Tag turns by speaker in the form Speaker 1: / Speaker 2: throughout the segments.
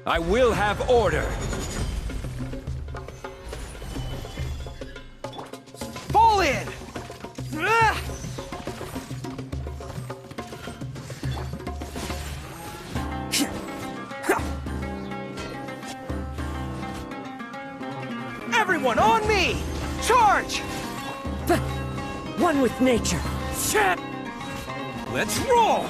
Speaker 1: I will have order! Fall in! Everyone on me! Charge!
Speaker 2: One with nature.
Speaker 1: Let's roll!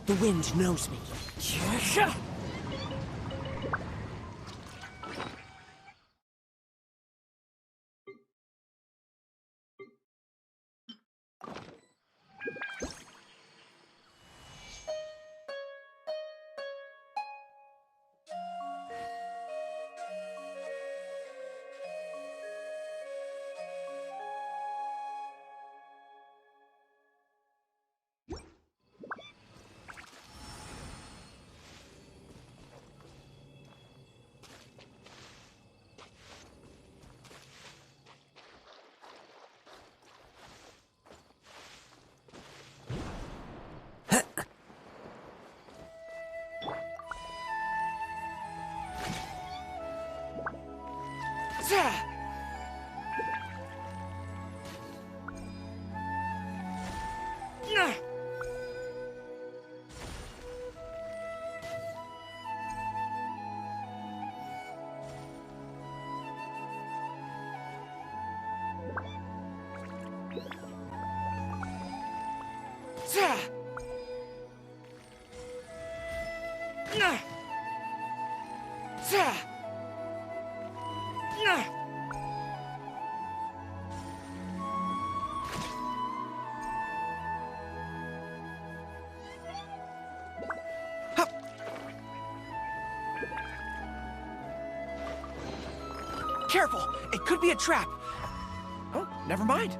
Speaker 2: The wind knows me.
Speaker 1: Careful! It could be a trap! Oh, never mind.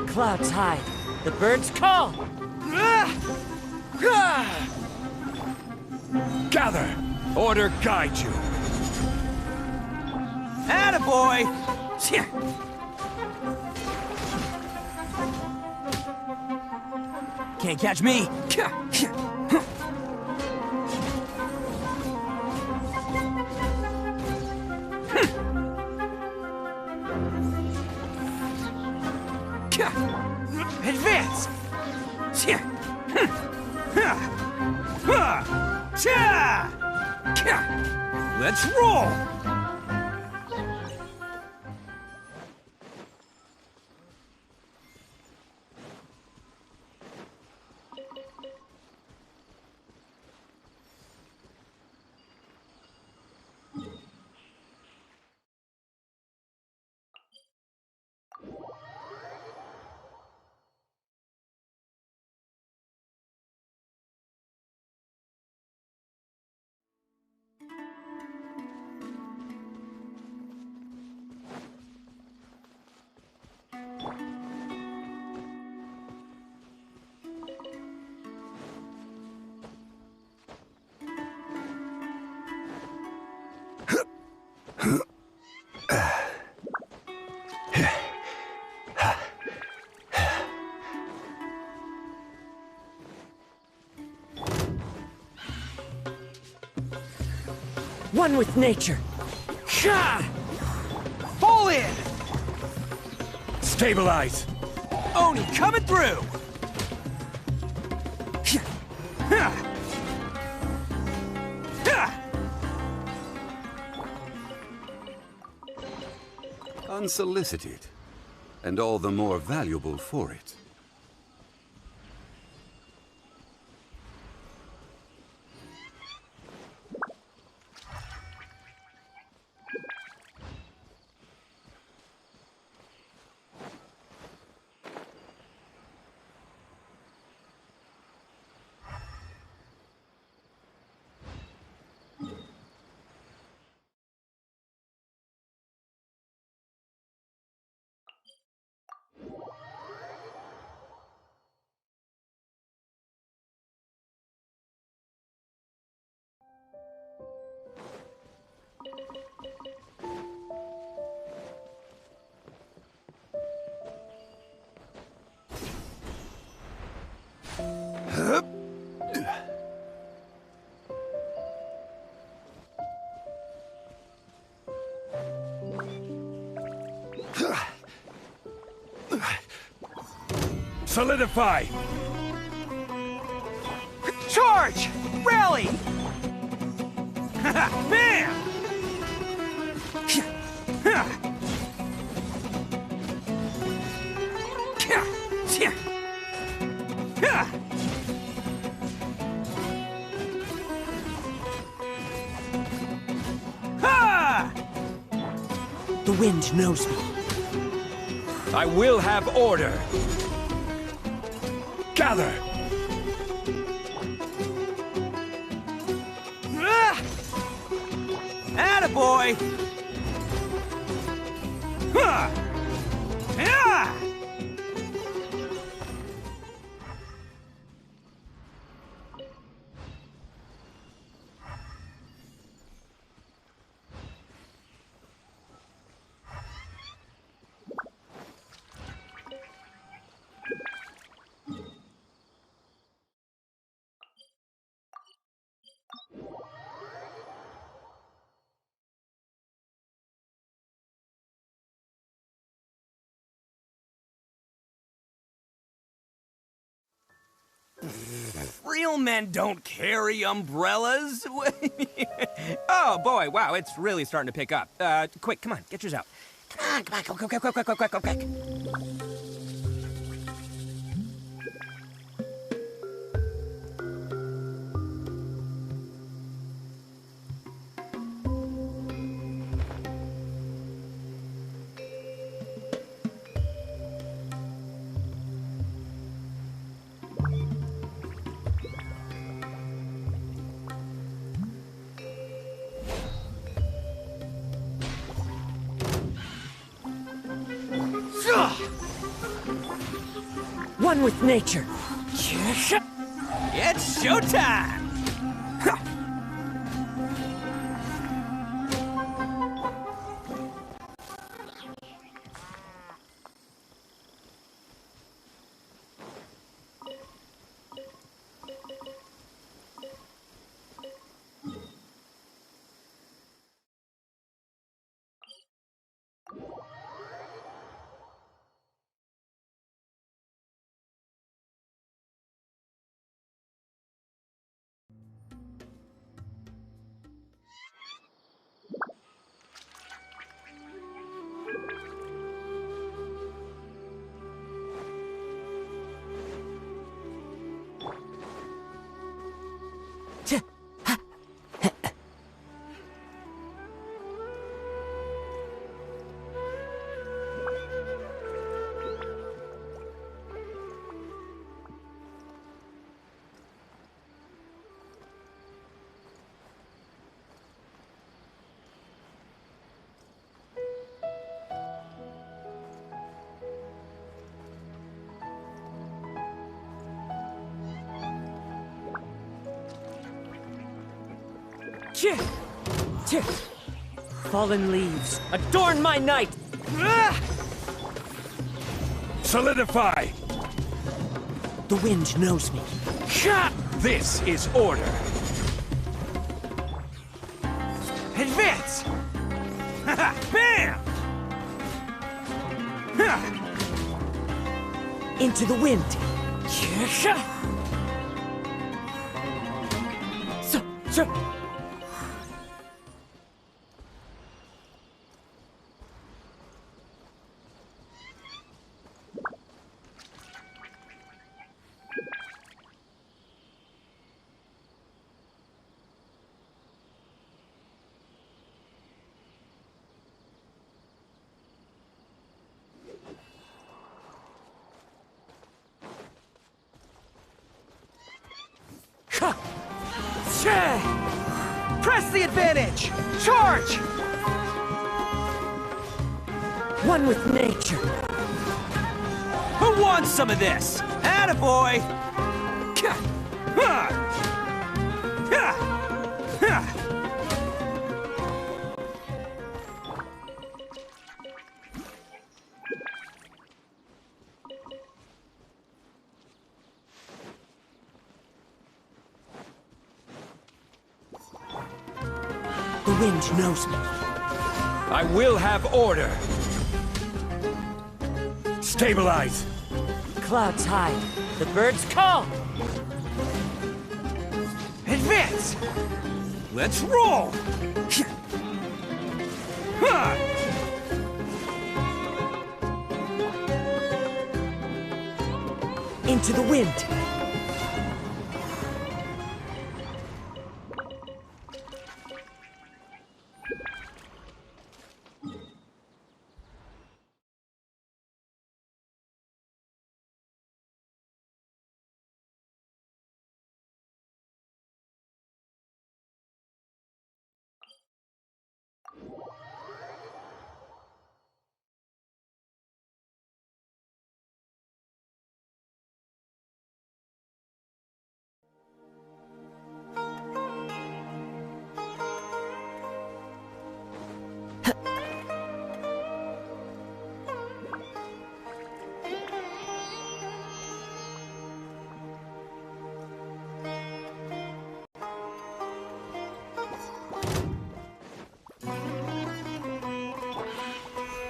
Speaker 2: Clouds hide. The birds call.
Speaker 3: Gather! Order guide you.
Speaker 1: Attaboy! Can't catch me. Advance! Let's roll!
Speaker 2: One with nature.
Speaker 1: Fall in!
Speaker 3: Stabilize!
Speaker 1: Oni coming through!
Speaker 4: Unsolicited, and all the more valuable for it.
Speaker 3: Solidify!
Speaker 1: Charge! Rally! Bam!
Speaker 2: The wind knows me.
Speaker 3: I will have order! Gather!
Speaker 1: Attaboy! Real men don't carry umbrellas. Oh, boy, wow, it's really starting to pick up. Quick, come on, get yours out. Come on, quick.
Speaker 2: One with nature.
Speaker 1: It's showtime!
Speaker 2: Fallen leaves, adorn my night!
Speaker 3: Solidify!
Speaker 2: The wind knows me.
Speaker 3: This is order.
Speaker 1: Advance! Bam!
Speaker 2: Into the wind. So.
Speaker 1: Press the advantage! Charge!
Speaker 2: One with nature.
Speaker 1: Who wants some of this? Attaboy!
Speaker 2: The wind knows me.
Speaker 3: I will have order. Stabilize.
Speaker 2: Clouds hide. The birds call.
Speaker 1: Advance! Let's roll!
Speaker 2: Into the wind.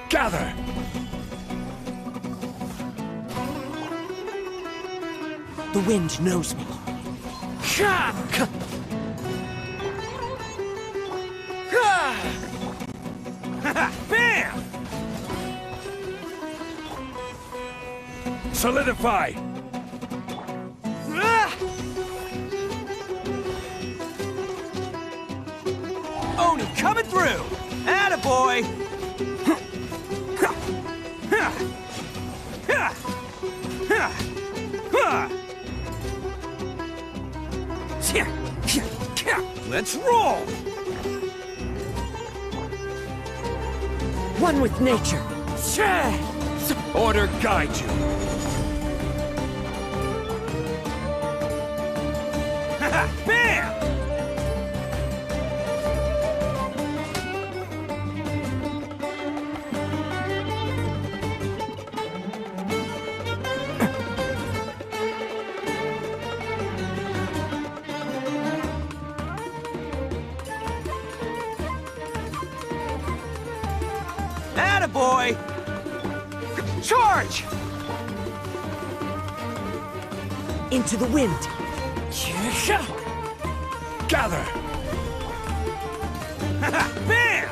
Speaker 3: Gather!
Speaker 2: The wind knows me.
Speaker 1: Bam!
Speaker 3: Solidify!
Speaker 1: Oni coming through! Attaboy! Let's roll!
Speaker 2: One with nature.
Speaker 3: Order guide you.
Speaker 1: Bam! Attaboy! Charge!
Speaker 2: Into the wind.
Speaker 3: Gather!
Speaker 1: Bam!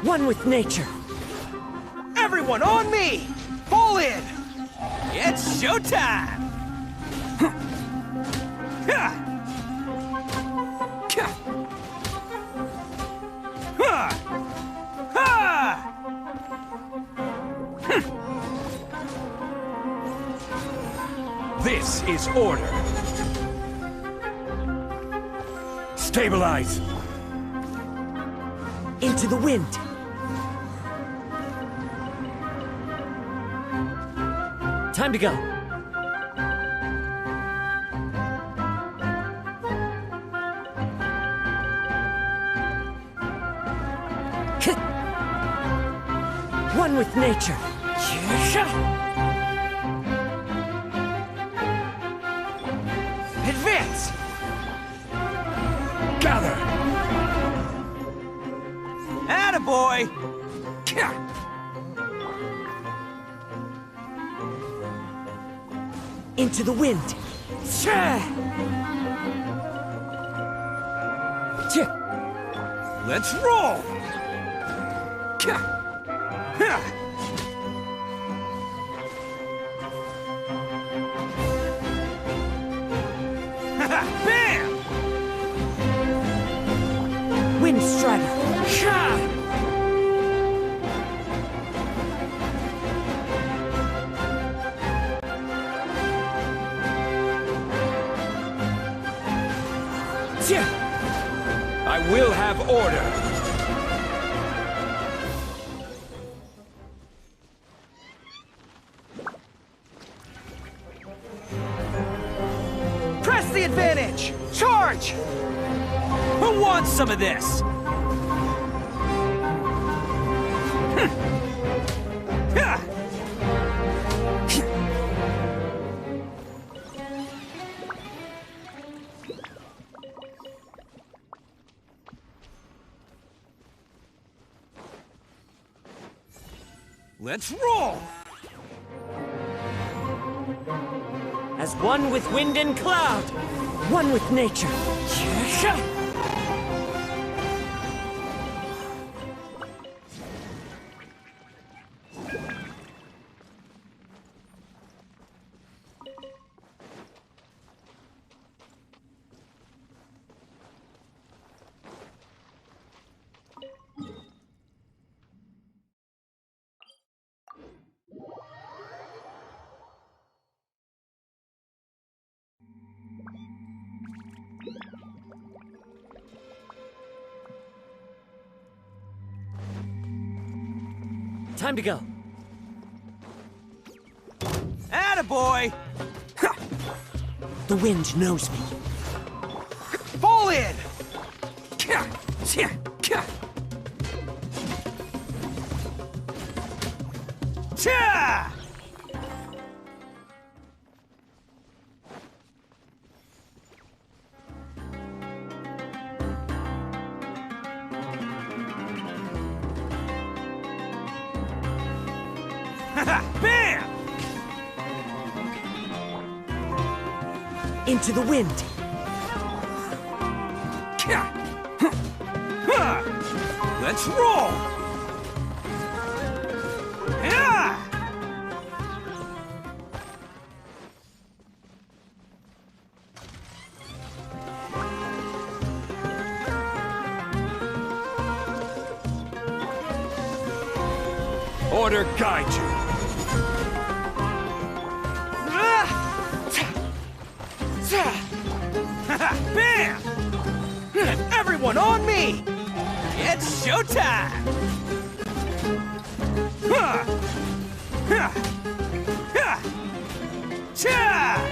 Speaker 2: One with nature.
Speaker 1: Everyone on me! Fall in! It's showtime!
Speaker 3: This is order. Stabilize!
Speaker 2: Into the wind. Time to go. One with nature.
Speaker 1: Advance!
Speaker 3: Gather!
Speaker 1: Attaboy!
Speaker 2: Into the wind.
Speaker 1: Let's roll! Bam!
Speaker 2: Wind strider.
Speaker 3: I will have order!
Speaker 1: Press the advantage! Charge! Who wants some of this? Let's roll!
Speaker 2: As one with wind and cloud. One with nature. Time to go.
Speaker 1: Attaboy!
Speaker 2: The wind knows me.
Speaker 1: Fall in! Cha!
Speaker 2: Into the wind.
Speaker 1: Let's roll!
Speaker 3: Order guide you.
Speaker 1: Bam! Everyone on me! It's showtime! Cha!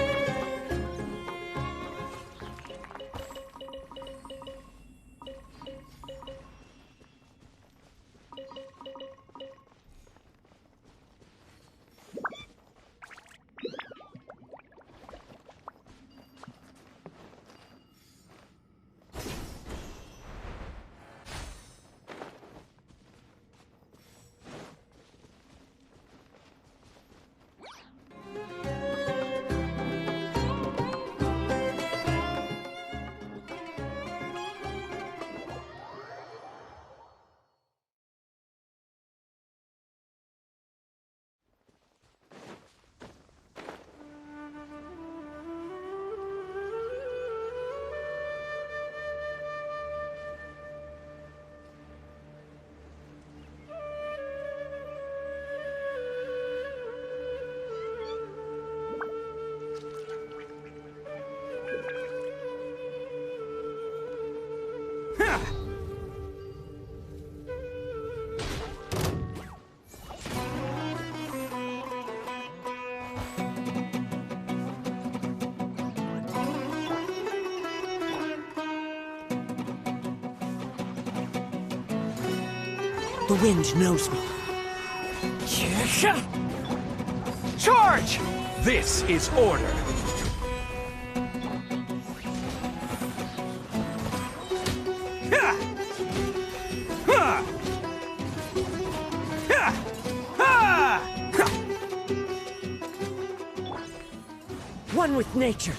Speaker 2: The wind knows me.
Speaker 1: Charge!
Speaker 3: This is order.
Speaker 2: One with nature.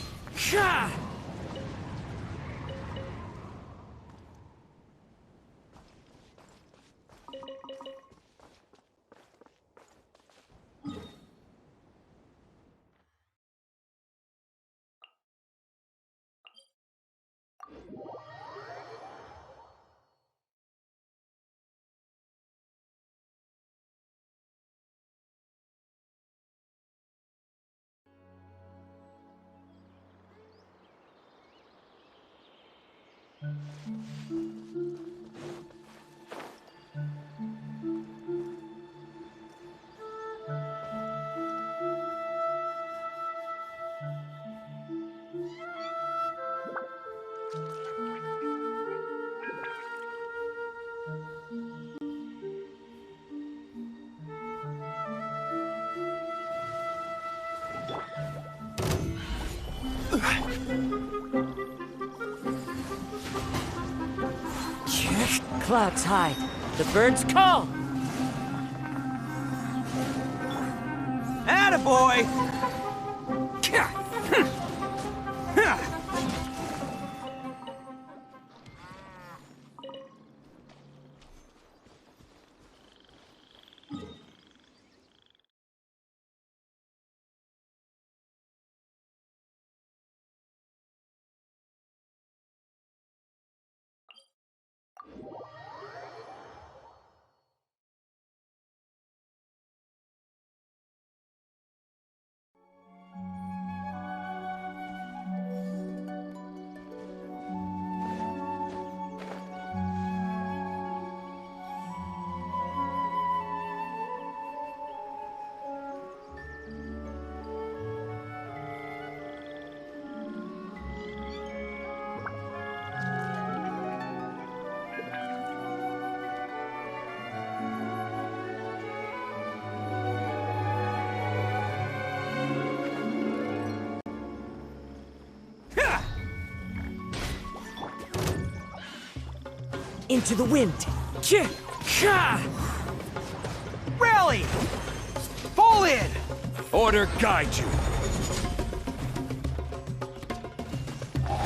Speaker 2: Clouds hide. The birds call.
Speaker 1: Attaboy!
Speaker 2: Into the wind.
Speaker 1: Rally! Fall in!
Speaker 3: Order guide you.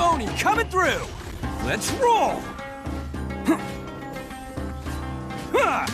Speaker 1: Oni coming through! Let's roll! Huh.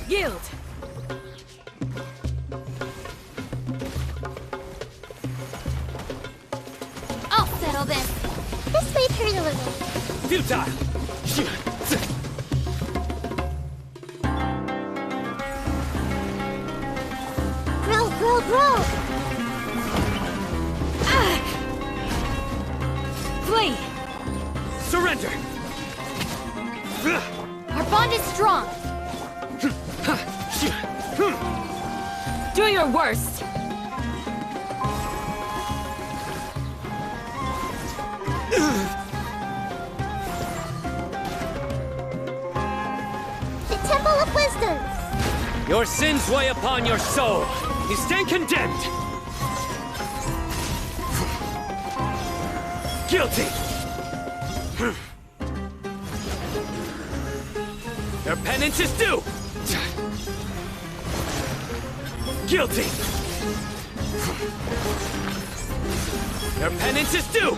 Speaker 5: Yield!
Speaker 6: I'll settle this. This might hurt a little.
Speaker 3: Futile!
Speaker 6: Grow, grow, grow!
Speaker 5: Flee!
Speaker 3: Surrender!
Speaker 6: Our bond is strong.
Speaker 5: Do your worst!
Speaker 6: The Temple of Wisdom.
Speaker 3: Your sins weigh upon your soul. You stand condemned. Guilty. Your penance is due. Guilty. Your penance is due.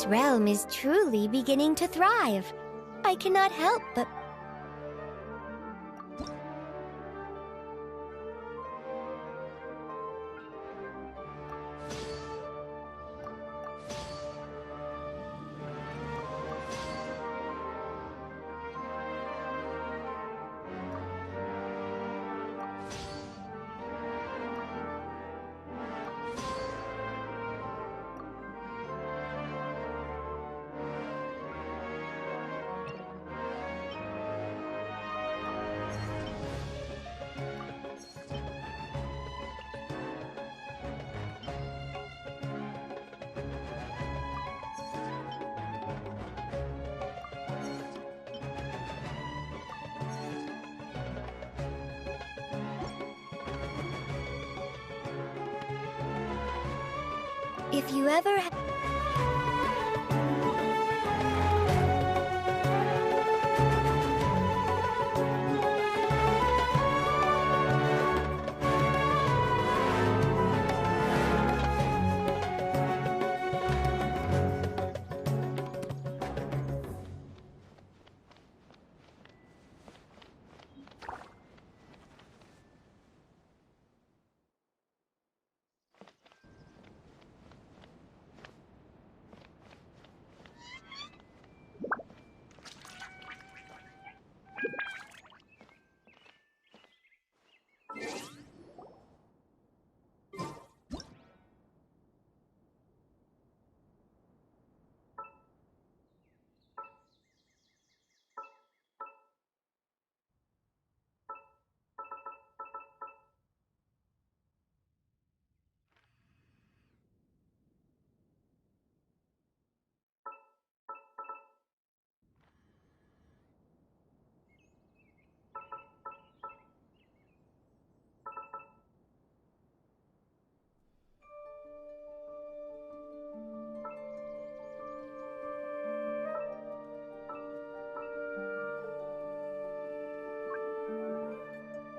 Speaker 6: This realm is truly beginning to thrive. I cannot help but... If you ever...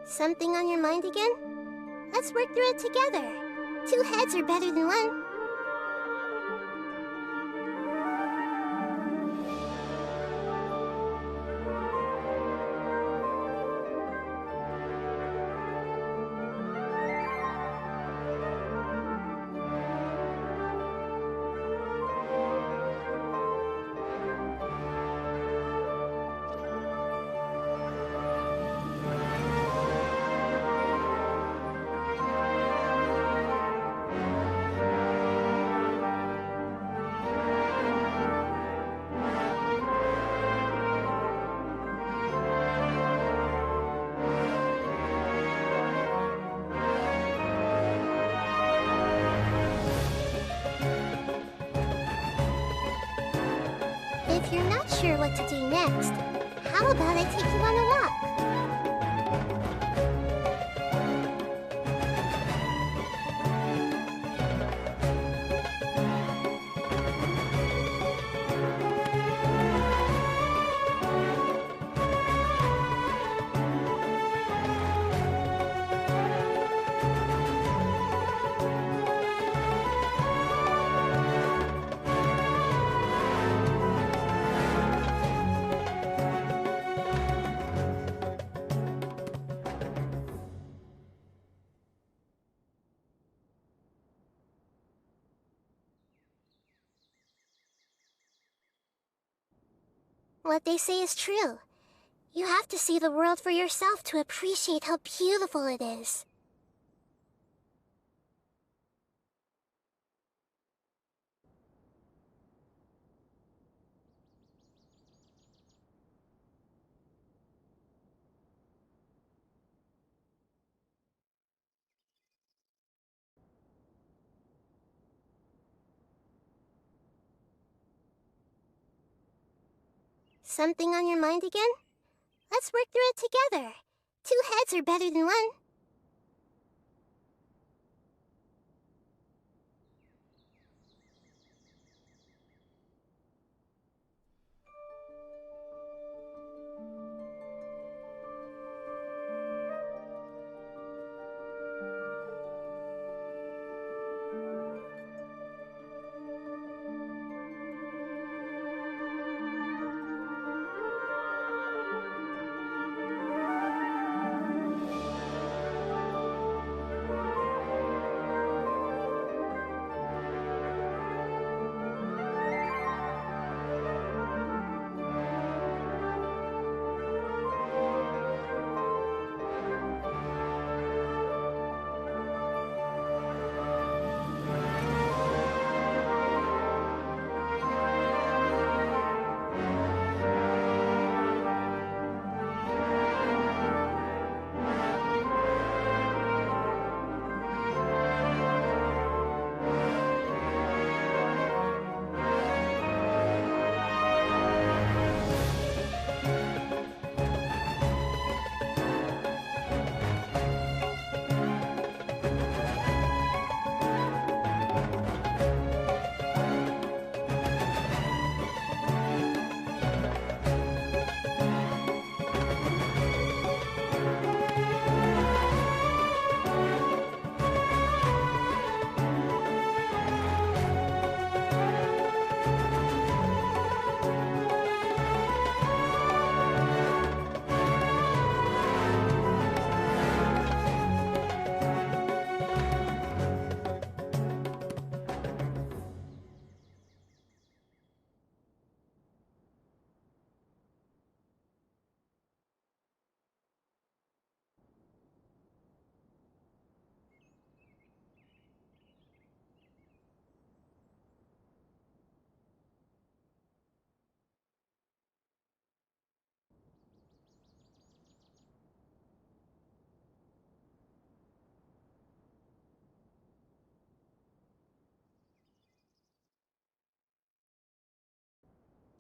Speaker 6: Something on your mind again? Let's work through it together. 2 heads are better than 1. If you're not sure what to do next, how about I take you on a walk? What they say is true. You have to see the world for yourself to appreciate how beautiful it is. Something on your mind again? Let's work through it together. 2 heads are better than 1.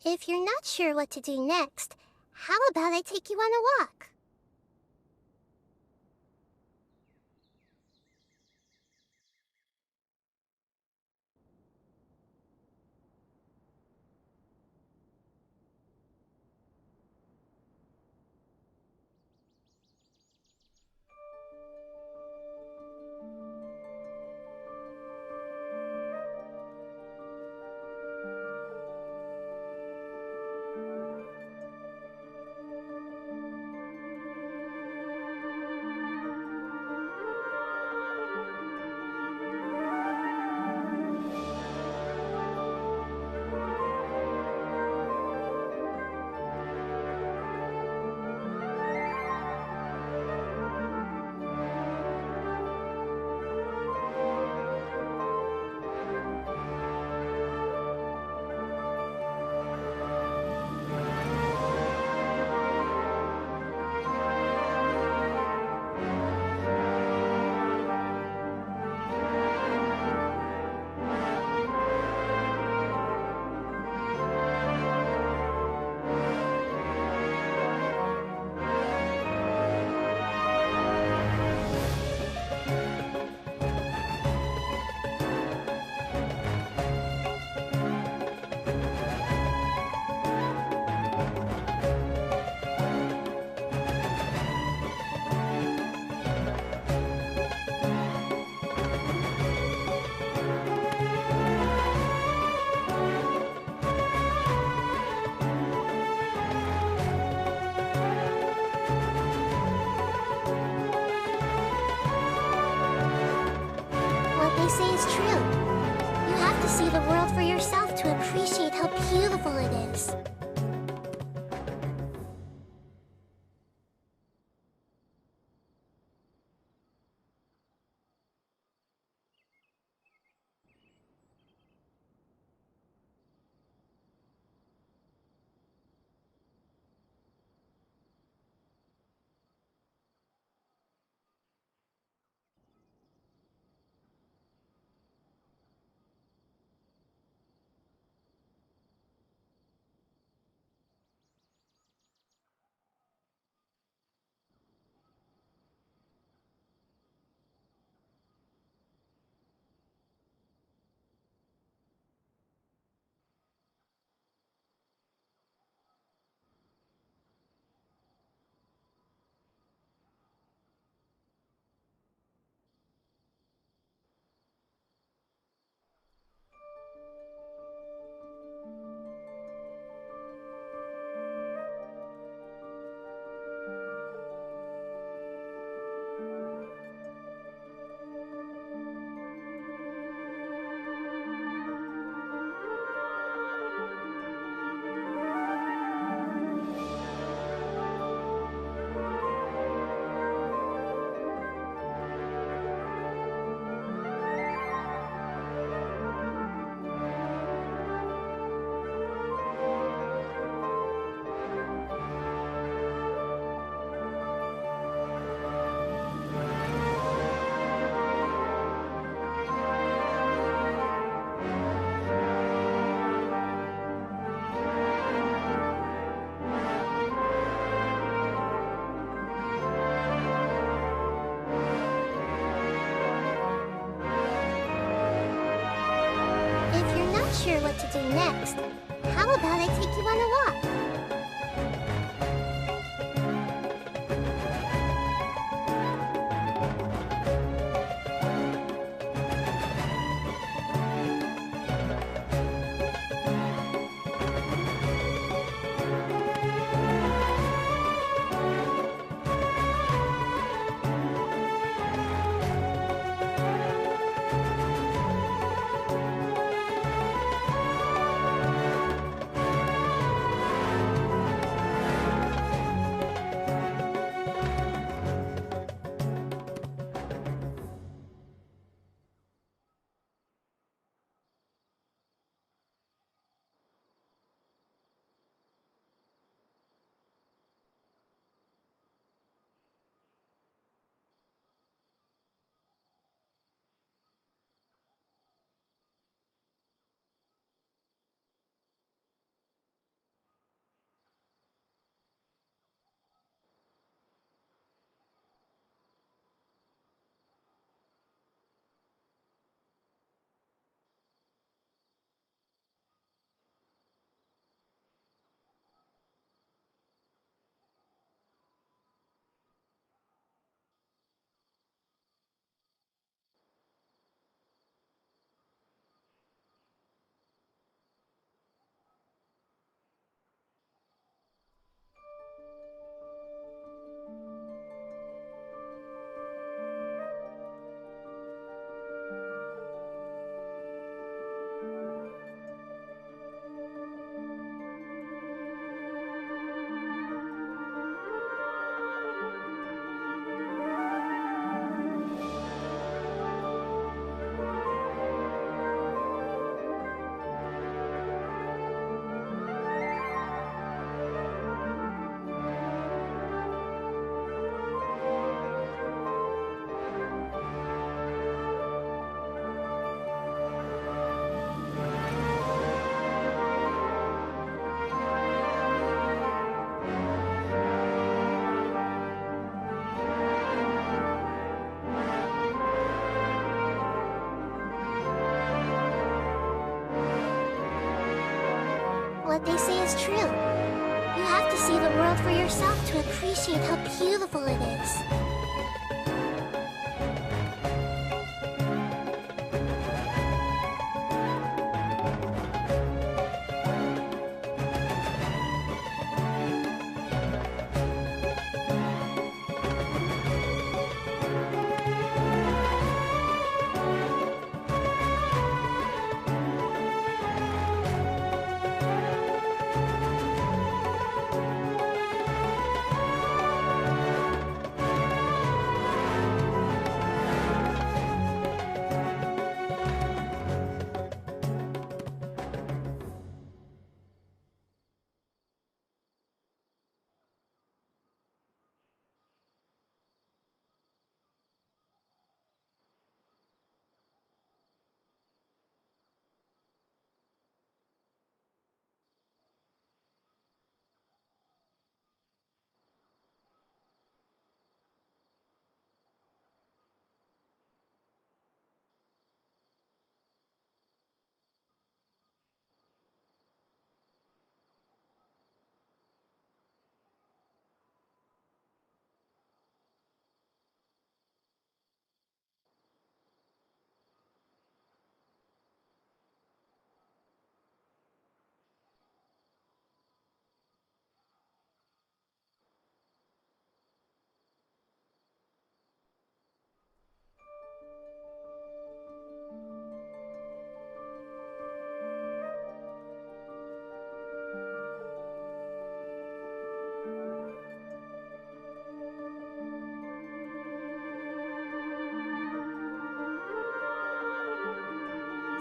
Speaker 6: If you're not sure what to do next, how about I take you on a walk? Say is true. You have to see the world for yourself to appreciate how beautiful it is. Sure what to do next. How about I take you on a walk? What they say is true. You have to see the world for yourself to appreciate how beautiful it is.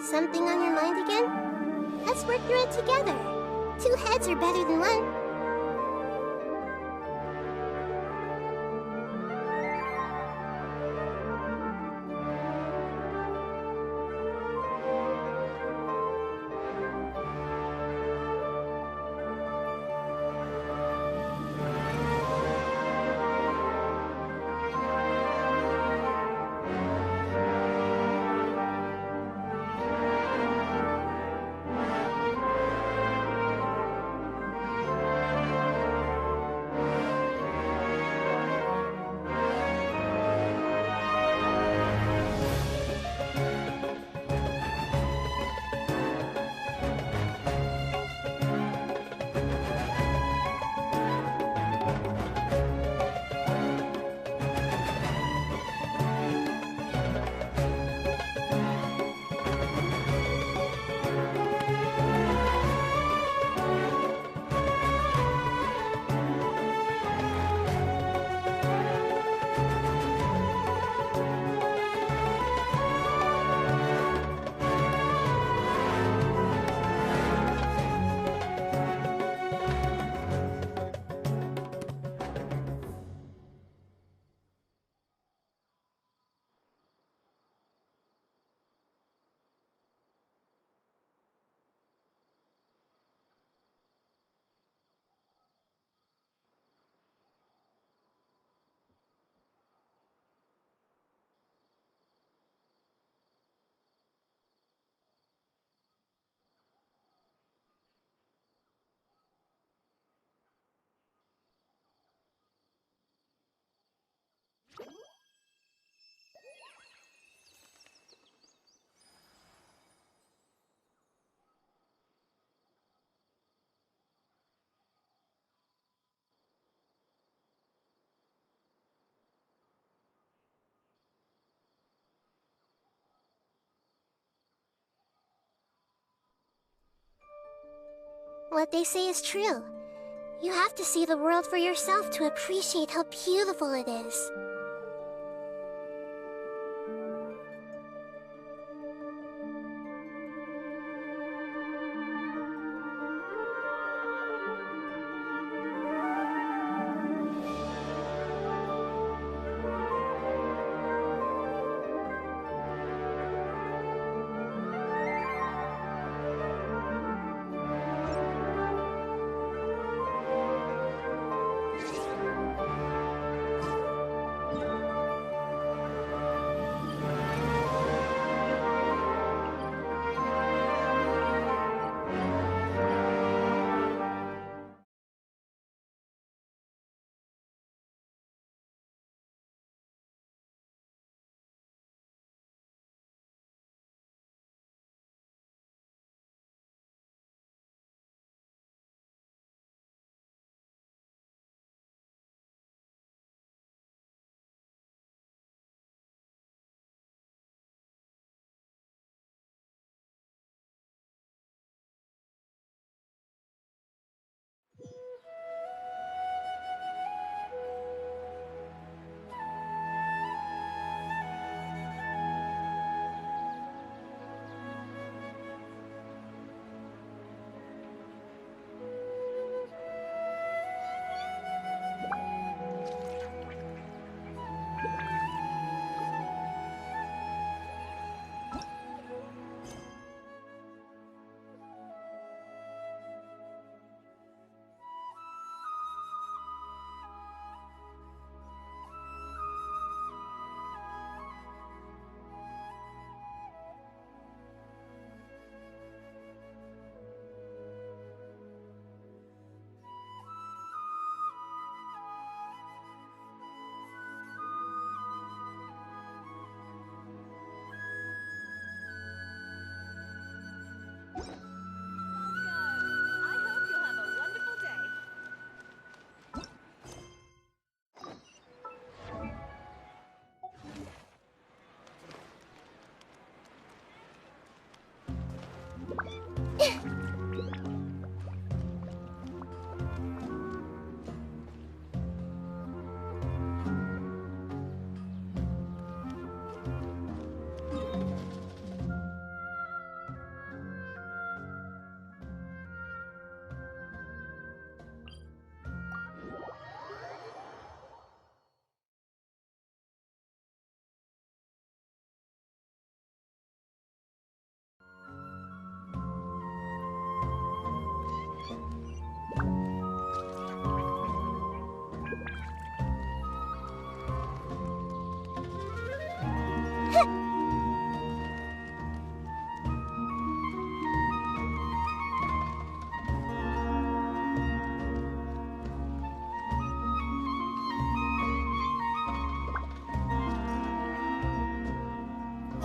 Speaker 6: Something on your mind again? Let's work through it together. 2 heads are better than 1. What they say is true. You have to see the world for yourself to appreciate how beautiful it is.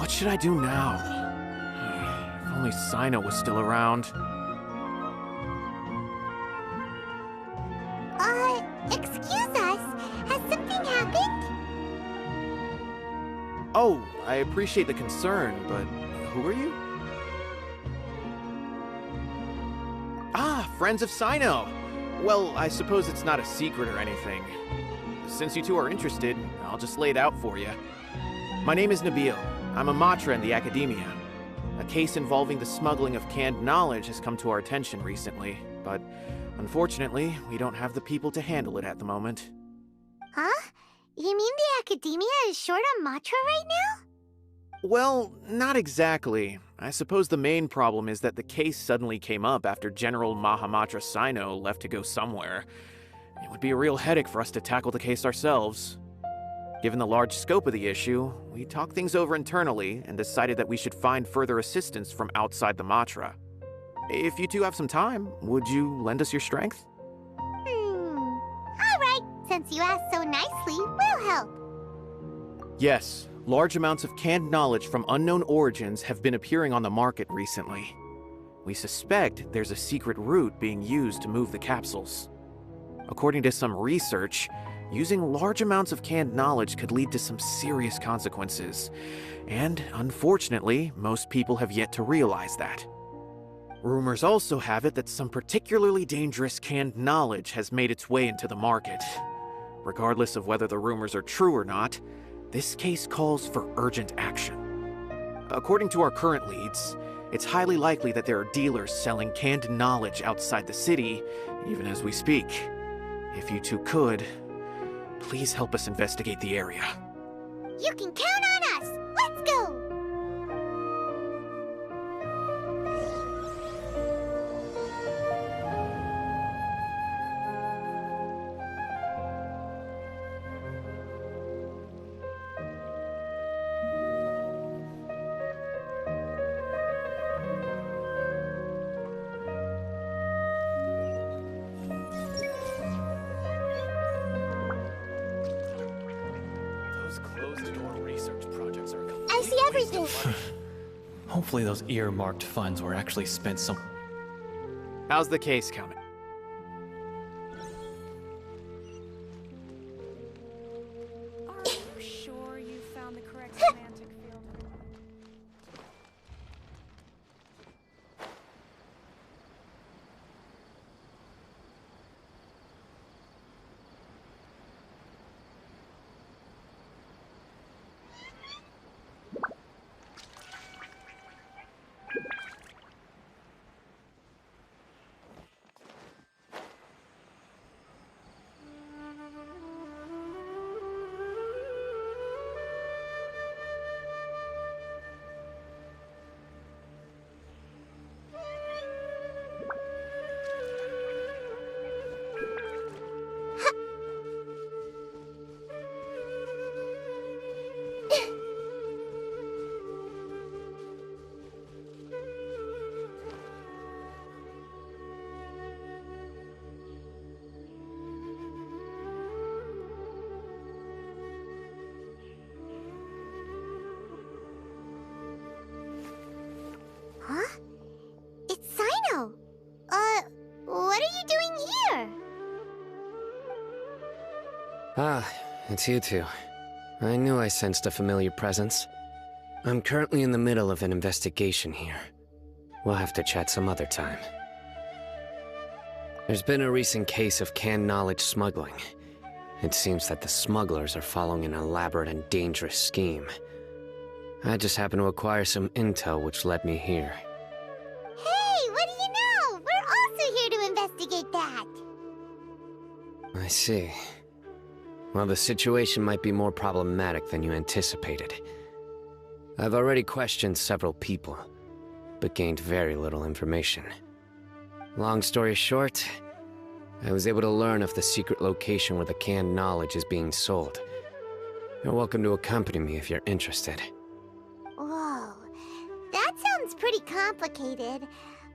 Speaker 7: What should I do now? If only Cyno was still around.
Speaker 6: Excuse us. Has something happened?
Speaker 7: Oh, I appreciate the concern, but who are you? Ah, friends of Cyno! Well, I suppose it's not a secret or anything. Since you two are interested, I'll just lay it out for you. My name is Nabil. I'm a Matra in the Academia. A case involving the smuggling of canned knowledge has come to our attention recently, but unfortunately, we don't have the people to handle it at the moment.
Speaker 6: Huh? You mean the Academia is short on Matra right now?
Speaker 7: Well, not exactly. I suppose the main problem is that the case suddenly came up after General Mahamatra Cyno left to go somewhere. It would be a real headache for us to tackle the case ourselves. Given the large scope of the issue, we talked things over internally and decided that we should find further assistance from outside the Matra. If you two have some time, would you lend us your strength?
Speaker 6: Alright, since you asked so nicely, we'll help.
Speaker 7: Yes, large amounts of canned knowledge from unknown origins have been appearing on the market recently. We suspect there's a secret route being used to move the capsules. According to some research, using large amounts of canned knowledge could lead to some serious consequences. And unfortunately, most people have yet to realize that. Rumors also have it that some particularly dangerous canned knowledge has made its way into the market. Regardless of whether the rumors are true or not, this case calls for urgent action. According to our current leads, it's highly likely that there are dealers selling canned knowledge outside the city, even as we speak. If you two could, please help us investigate the area.
Speaker 6: You can count on us! Let's go! I see everything.
Speaker 8: Hopefully those earmarked funds were actually spent some...
Speaker 7: How's the case coming?
Speaker 9: Are you sure you found the correct semantic field? Huh? It's Cyno! What are you doing here?
Speaker 10: Ah, it's you two. I knew I sensed a familiar presence. I'm currently in the middle of an investigation here. We'll have to chat some other time. There's been a recent case of canned knowledge smuggling. It seems that the smugglers are following an elaborate and dangerous scheme. I just happened to acquire some intel which led me here.
Speaker 6: Hey, what do you know? We're also here to investigate that.
Speaker 10: I see. Well, the situation might be more problematic than you anticipated. I've already questioned several people, but gained very little information. Long story short, I was able to learn of the secret location where the canned knowledge is being sold. You're welcome to accompany me if you're interested.
Speaker 6: Whoa, that sounds pretty complicated.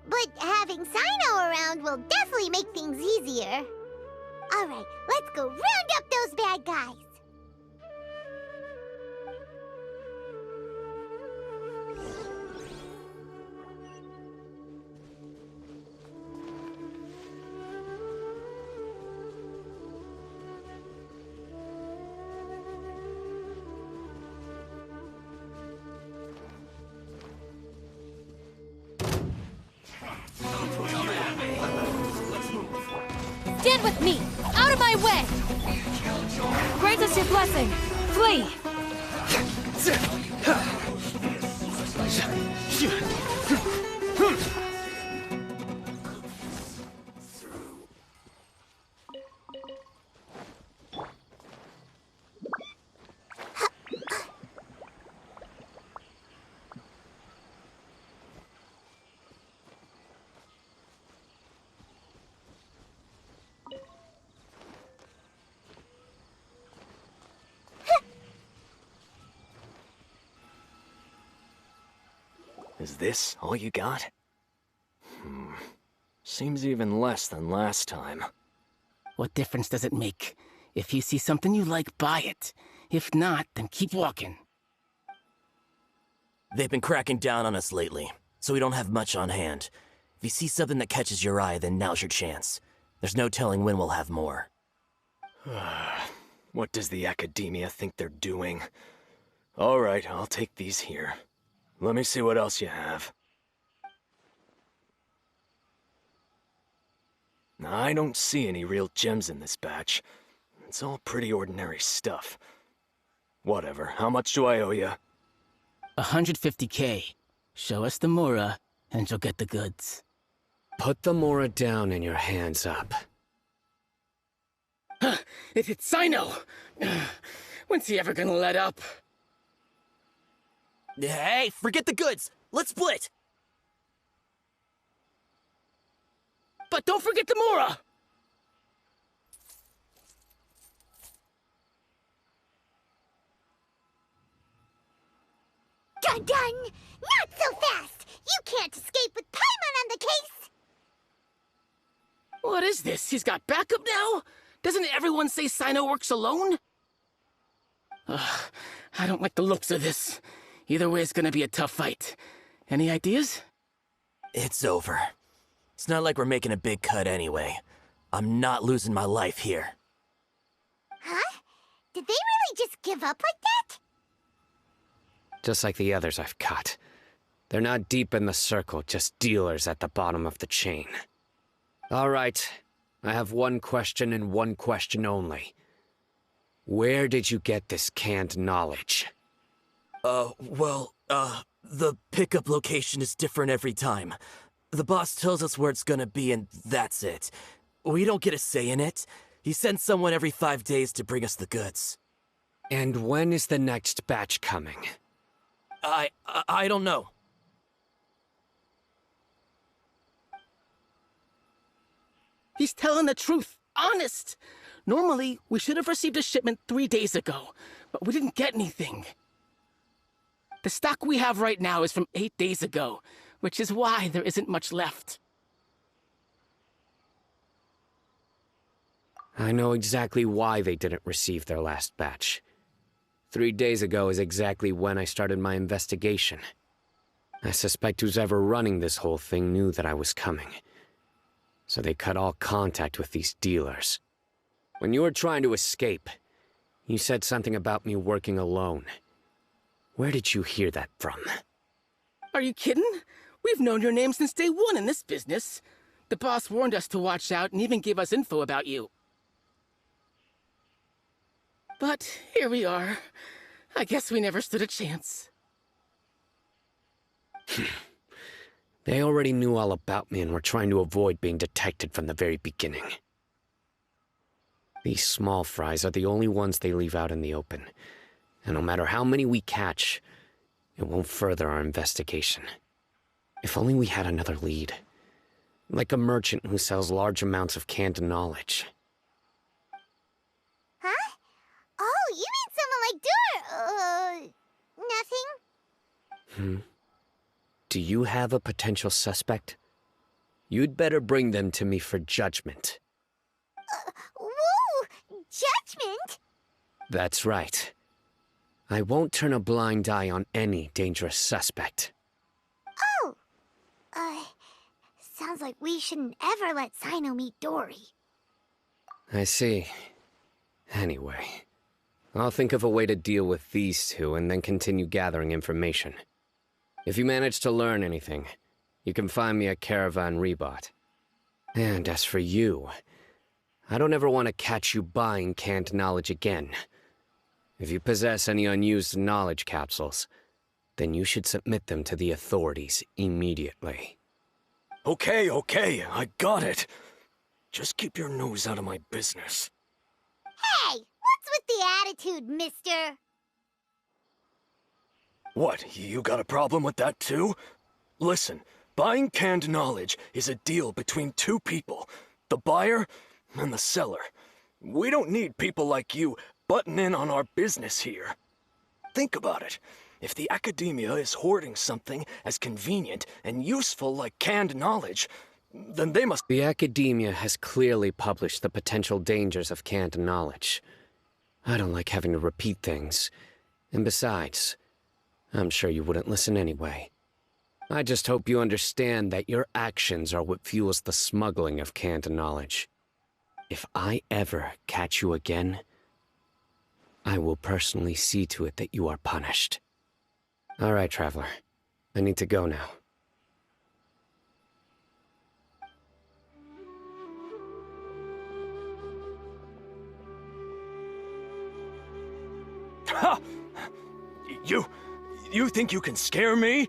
Speaker 6: But having Cyno around will definitely make things easier. Alright, let's go round up those bad guys.
Speaker 5: Stand with me! Out of my way! Grant us your blessing! Flee!
Speaker 11: Is this all you got? Seems even less than last time.
Speaker 12: What difference does it make? If you see something you like, buy it. If not, then keep walking.
Speaker 13: They've been cracking down on us lately, so we don't have much on hand. If you see something that catches your eye, then now's your chance. There's no telling when we'll have more.
Speaker 11: What does the Academia think they're doing? Alright, I'll take these here. Let me see what else you have. I don't see any real gems in this batch. It's all pretty ordinary stuff. Whatever, how much do I owe you?
Speaker 12: 150K. Show us the Mora, and you'll get the goods.
Speaker 10: Put the Mora down and your hands up.
Speaker 12: It's Cyno! When's he ever gonna let up?
Speaker 13: Hey, forget the goods! Let's split!
Speaker 12: But don't forget the Mora!
Speaker 6: Dun dun! Not so fast! You can't escape with Paimon on the case!
Speaker 12: What is this? He's got backup now? Doesn't everyone say Cyno works alone? I don't like the looks of this. Either way, it's gonna be a tough fight. Any ideas?
Speaker 13: It's over. It's not like we're making a big cut anyway. I'm not losing my life here.
Speaker 6: Huh? Did they really just give up like that?
Speaker 10: Just like the others I've cut. They're not deep in the circle, just dealers at the bottom of the chain. All right, I have one question and one question only. Where did you get this canned knowledge?
Speaker 13: The pickup location is different every time. The boss tells us where it's gonna be and that's it. We don't get a say in it. He sends someone every 5 days to bring us the goods.
Speaker 10: And when is the next batch coming?
Speaker 13: I don't know.
Speaker 12: He's telling the truth. Honest. Normally, we should have received a shipment 3 days ago, but we didn't get anything. The stock we have right now is from 8 days ago, which is why there isn't much left.
Speaker 10: I know exactly why they didn't receive their last batch. 3 days ago is exactly when I started my investigation. I suspect who's ever running this whole thing knew that I was coming. So they cut all contact with these dealers. When you were trying to escape, you said something about me working alone. Where did you hear that from?
Speaker 12: Are you kidding? We've known your name since day one in this business. The boss warned us to watch out and even gave us info about you. But here we are. I guess we never stood a chance.
Speaker 10: They already knew all about me and were trying to avoid being detected from the very beginning. These small fries are the only ones they leave out in the open. And no matter how many we catch, it won't further our investigation. If only we had another lead. Like a merchant who sells large amounts of canned knowledge.
Speaker 6: Huh? Oh, you mean someone like nothing?
Speaker 10: Do you have a potential suspect? You'd better bring them to me for judgment.
Speaker 6: Whoa! Judgment?
Speaker 10: That's right. I won't turn a blind eye on any dangerous suspect.
Speaker 6: Oh! Sounds like we shouldn't ever let Cyno meet Dory.
Speaker 10: I see. Anyway, I'll think of a way to deal with these two and then continue gathering information. If you manage to learn anything, you can find me at Caravan Rebot. And as for you, I don't ever want to catch you buying canned knowledge again. If you possess any unused knowledge capsules, then you should submit them to the authorities immediately.
Speaker 11: Okay, I got it. Just keep your nose out of my business.
Speaker 6: Hey, what's with the attitude, mister?
Speaker 11: What, you got a problem with that too? Listen, buying canned knowledge is a deal between two people, the buyer and the seller. We don't need people like you butting in on our business here. Think about it. If the academia is hoarding something as convenient and useful like canned knowledge, then they must—
Speaker 10: The academia has clearly published the potential dangers of canned knowledge. I don't like having to repeat things. And besides, I'm sure you wouldn't listen anyway. I just hope you understand that your actions are what fuels the smuggling of canned knowledge. If I ever catch you again, I will personally see to it that you are punished. All right, Traveler. I need to go now.
Speaker 11: Ha! You think you can scare me?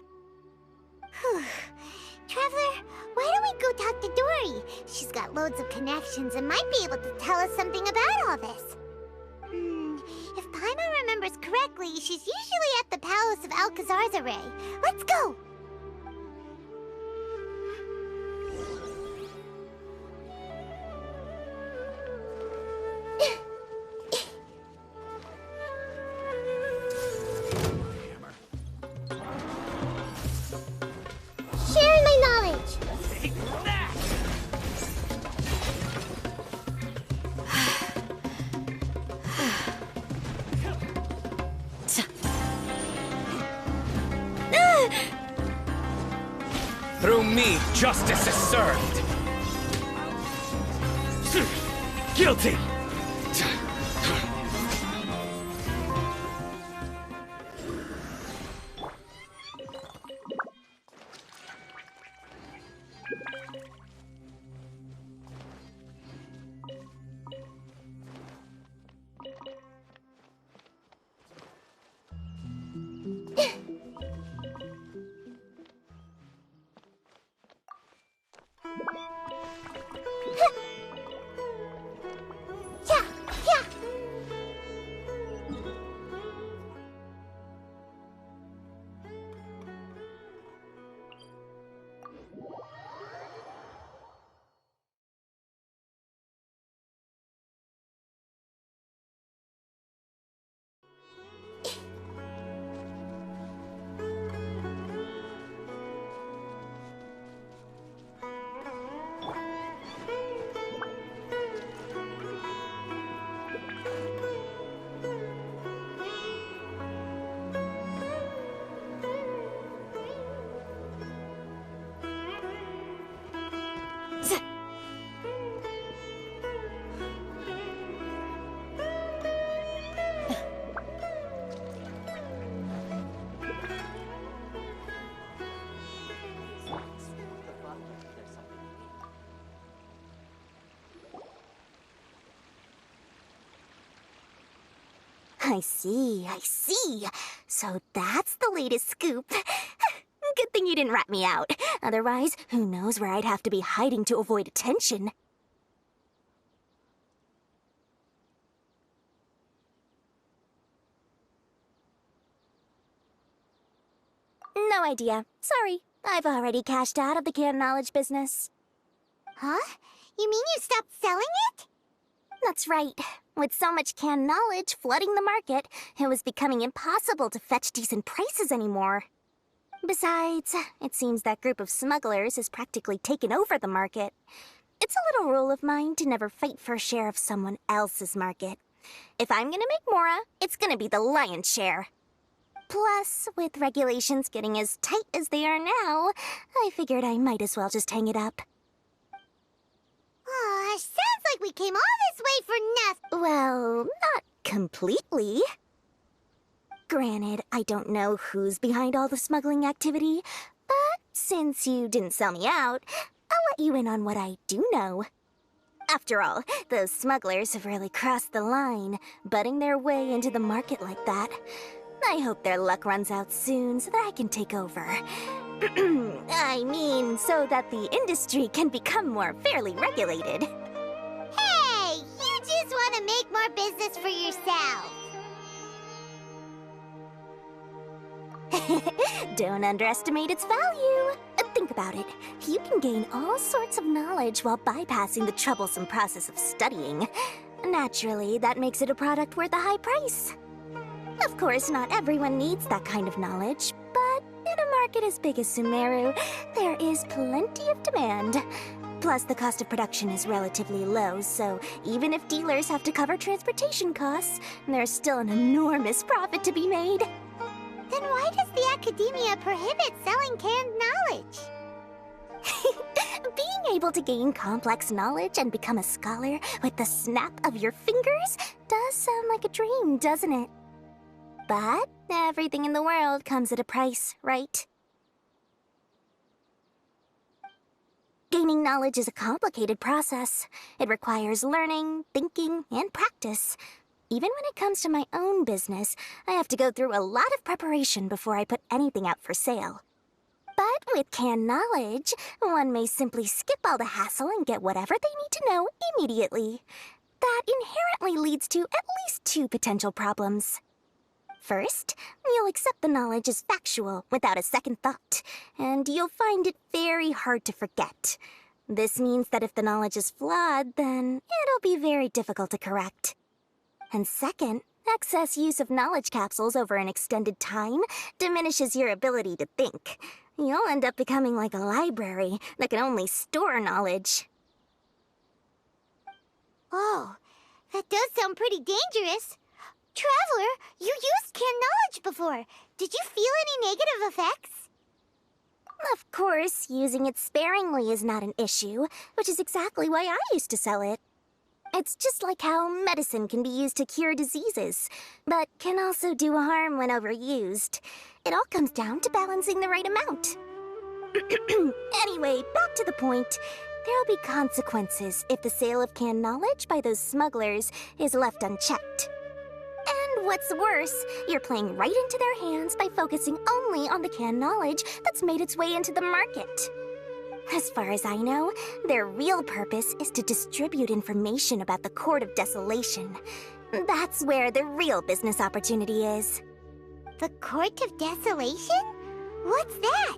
Speaker 6: Traveler, why don't we go talk to Dory? She's got loads of connections and might be able to tell us something about all this. If Paimon remembers correctly, she's usually at the Palace of Alcazar's array. Let's go! Sharing my knowledge!
Speaker 3: Through me, justice is served. Guilty!
Speaker 14: I see. So that's the latest scoop. Good thing you didn't rat me out. Otherwise, who knows where I'd have to be hiding to avoid attention. No idea. Sorry. I've already cashed out of the canned knowledge business.
Speaker 6: Huh? You mean you stopped selling it?
Speaker 14: That's right. With so much canned knowledge flooding the market, it was becoming impossible to fetch decent prices anymore. Besides, it seems that group of smugglers has practically taken over the market. It's a little rule of mine to never fight for a share of someone else's market. If I'm gonna make Mora, it's gonna be the lion's share. Plus, with regulations getting as tight as they are now, I figured I might as well just hang it up.
Speaker 6: Aw, sounds like we came all this way for nothing.
Speaker 14: Well, not completely. Granted, I don't know who's behind all the smuggling activity, but since you didn't sell me out, I'll let you in on what I do know. After all, those smugglers have really crossed the line, butting their way into the market like that. I hope their luck runs out soon so that I can take over. I mean, so that the industry can become more fairly regulated.
Speaker 6: Hey, you just want to make more business for yourself.
Speaker 14: Don't underestimate its value. Think about it. You can gain all sorts of knowledge while bypassing the troublesome process of studying. Naturally, that makes it a product worth a high price. Of course, not everyone needs that kind of knowledge, but in a market as big as Sumeru, there is plenty of demand. Plus, the cost of production is relatively low, so even if dealers have to cover transportation costs, there's still an enormous profit to be made.
Speaker 6: Then why does the academia prohibit selling canned knowledge?
Speaker 14: Being able to gain complex knowledge and become a scholar with the snap of your fingers does sound like a dream, doesn't it? But everything in the world comes at a price, right? Gaining knowledge is a complicated process. It requires learning, thinking, and practice. Even when it comes to my own business, I have to go through a lot of preparation before I put anything out for sale. But with canned knowledge, one may simply skip all the hassle and get whatever they need to know immediately. That inherently leads to at least two potential problems. First, you'll accept the knowledge as factual without a second thought, and you'll find it very hard to forget. This means that if the knowledge is flawed, then it'll be very difficult to correct. And second, excess use of knowledge capsules over an extended time diminishes your ability to think. You'll end up becoming like a library that can only store knowledge.
Speaker 6: Oh, that does sound pretty dangerous. Traveler, you used canned knowledge before. Did you feel any negative effects?
Speaker 14: Of course, using it sparingly is not an issue, which is exactly why I used to sell it. It's just like how medicine can be used to cure diseases, but can also do harm when overused. It all comes down to balancing the right amount. Anyway, back to the point. There'll be consequences if the sale of canned knowledge by those smugglers is left unchecked. And what's worse, you're playing right into their hands by focusing only on the canned knowledge that's made its way into the market. As far as I know, their real purpose is to distribute information about the Court of Desolation. That's where the real business opportunity is.
Speaker 6: The Court of Desolation? What's that?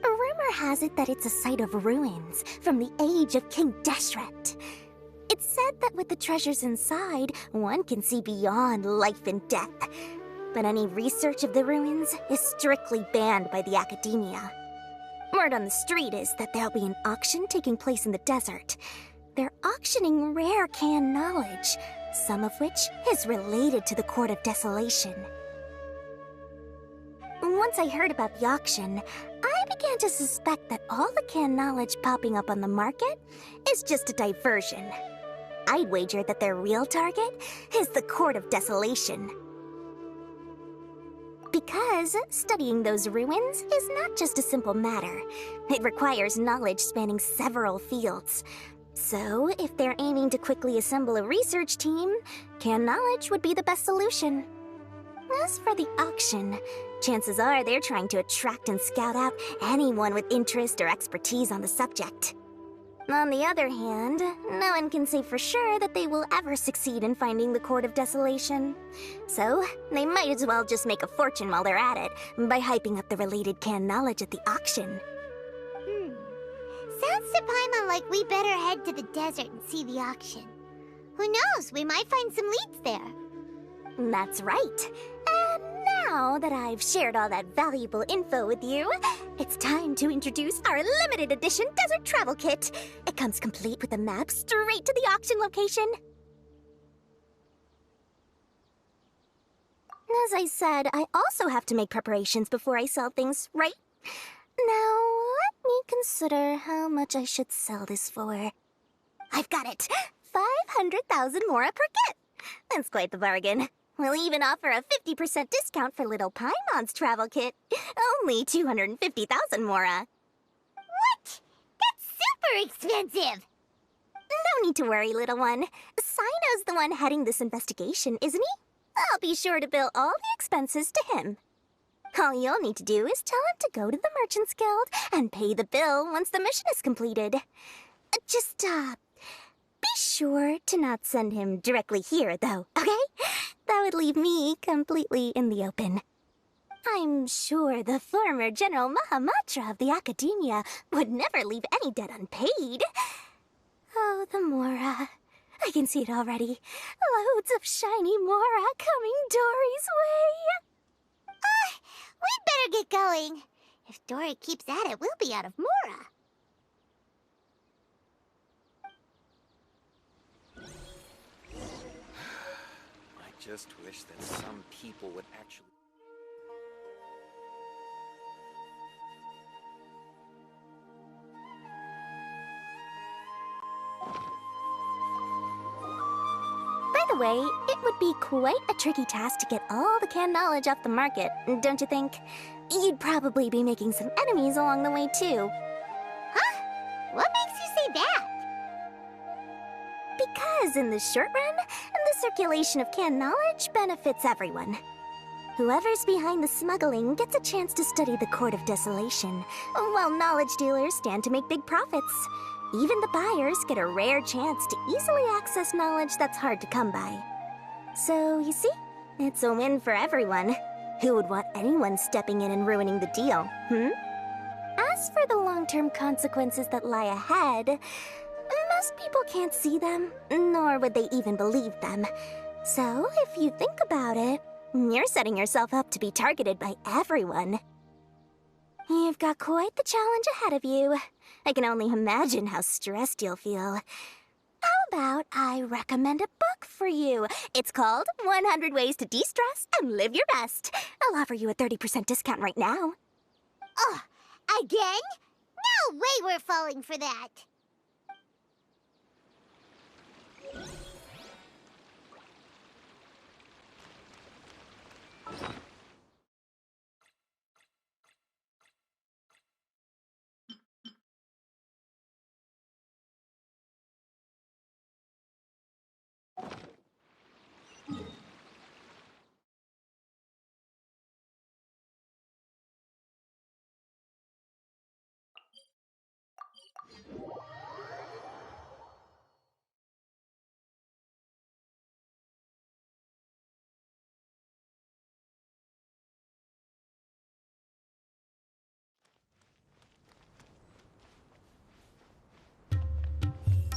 Speaker 14: A rumor has it that it's a site of ruins from the age of King Deshret. It's said that with the treasures inside, one can see beyond life and death. But any research of the ruins is strictly banned by the academia. Word on the street is that there'll be an auction taking place in the desert. They're auctioning rare canned knowledge, some of which is related to the Court of Desolation. Once I heard about the auction, I began to suspect that all the canned knowledge popping up on the market is just a diversion. I'd wager that their real target is the Court of Desolation. Because studying those ruins is not just a simple matter. It requires knowledge spanning several fields. So, if they're aiming to quickly assemble a research team, canned knowledge would be the best solution. As for the auction, chances are they're trying to attract and scout out anyone with interest or expertise on the subject. On the other hand, no one can say for sure that they will ever succeed in finding the Court of Desolation. So, they might as well just make a fortune while they're at it by hyping up the related canned knowledge at the auction.
Speaker 6: Sounds to Paimon like we better head to the desert and see the auction. Who knows, we might find some leads there.
Speaker 14: That's right. And now that I've shared all that valuable info with you, it's time to introduce our limited edition desert travel kit. It comes complete with a map straight to the auction location. As I said, I also have to make preparations before I sell things, right? Now, let me consider how much I should sell this for. I've got it! 500,000 mora per kit! That's quite the bargain. We'll even offer a 50% discount for little Paimon's travel kit. Only 250,000 mora.
Speaker 6: What? That's super expensive!
Speaker 14: No need to worry, little one. Cyno's the one heading this investigation, isn't he? I'll be sure to bill all the expenses to him. All you'll need to do is tell him to go to the Merchants Guild and pay the bill once the mission is completed. Just, be sure to not send him directly here, though, okay? That would leave me completely in the open. I'm sure the former General Mahamatra of the Academia would never leave any debt unpaid. Oh, the Mora. I can see it already. Loads of shiny Mora coming Dory's way.
Speaker 6: We'd better get going. If Dory keeps at it, we'll be out of Mora.
Speaker 7: I just wish that some people would actually...
Speaker 14: By the way, it would be quite a tricky task to get all the canned knowledge off the market, don't you think? You'd probably be making some enemies along the way, too.
Speaker 6: Huh? What makes you say that?
Speaker 14: Because in the short run, the circulation of canned knowledge benefits everyone. Whoever's behind the smuggling gets a chance to study the Court of Desolation, while knowledge dealers stand to make big profits. Even the buyers get a rare chance to easily access knowledge that's hard to come by. So, you see, it's a win for everyone. Who would want anyone stepping in and ruining the deal, As for the long-term consequences that lie ahead, most people can't see them, nor would they even believe them. So, if you think about it, you're setting yourself up to be targeted by everyone. You've got quite the challenge ahead of you. I can only imagine how stressed you'll feel. How about I recommend a book for you? It's called 100 Ways to De-Stress and Live Your Best. I'll offer you a 30% discount right now.
Speaker 6: Oh, again? No way we're falling for that.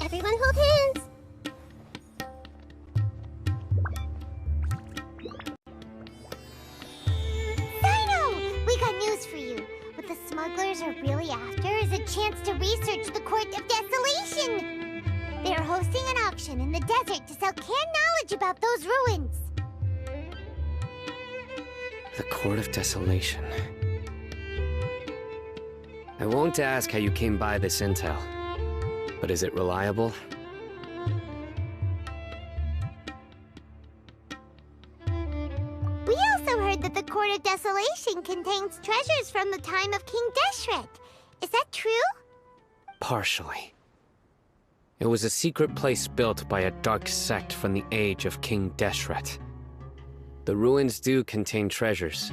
Speaker 6: Everyone hold hands! Cyno! We got news for you. What the smugglers are really after is a chance to research the Court of Desolation. They're hosting an auction in the desert to sell canned knowledge about those ruins.
Speaker 10: The Court of Desolation. I won't ask how you came by this intel. But is it reliable?
Speaker 6: We also heard that the Court of Desolation contains treasures from the time of King Deshret. Is that true?
Speaker 10: Partially. It was a secret place built by a dark sect from the age of King Deshret. The ruins do contain treasures,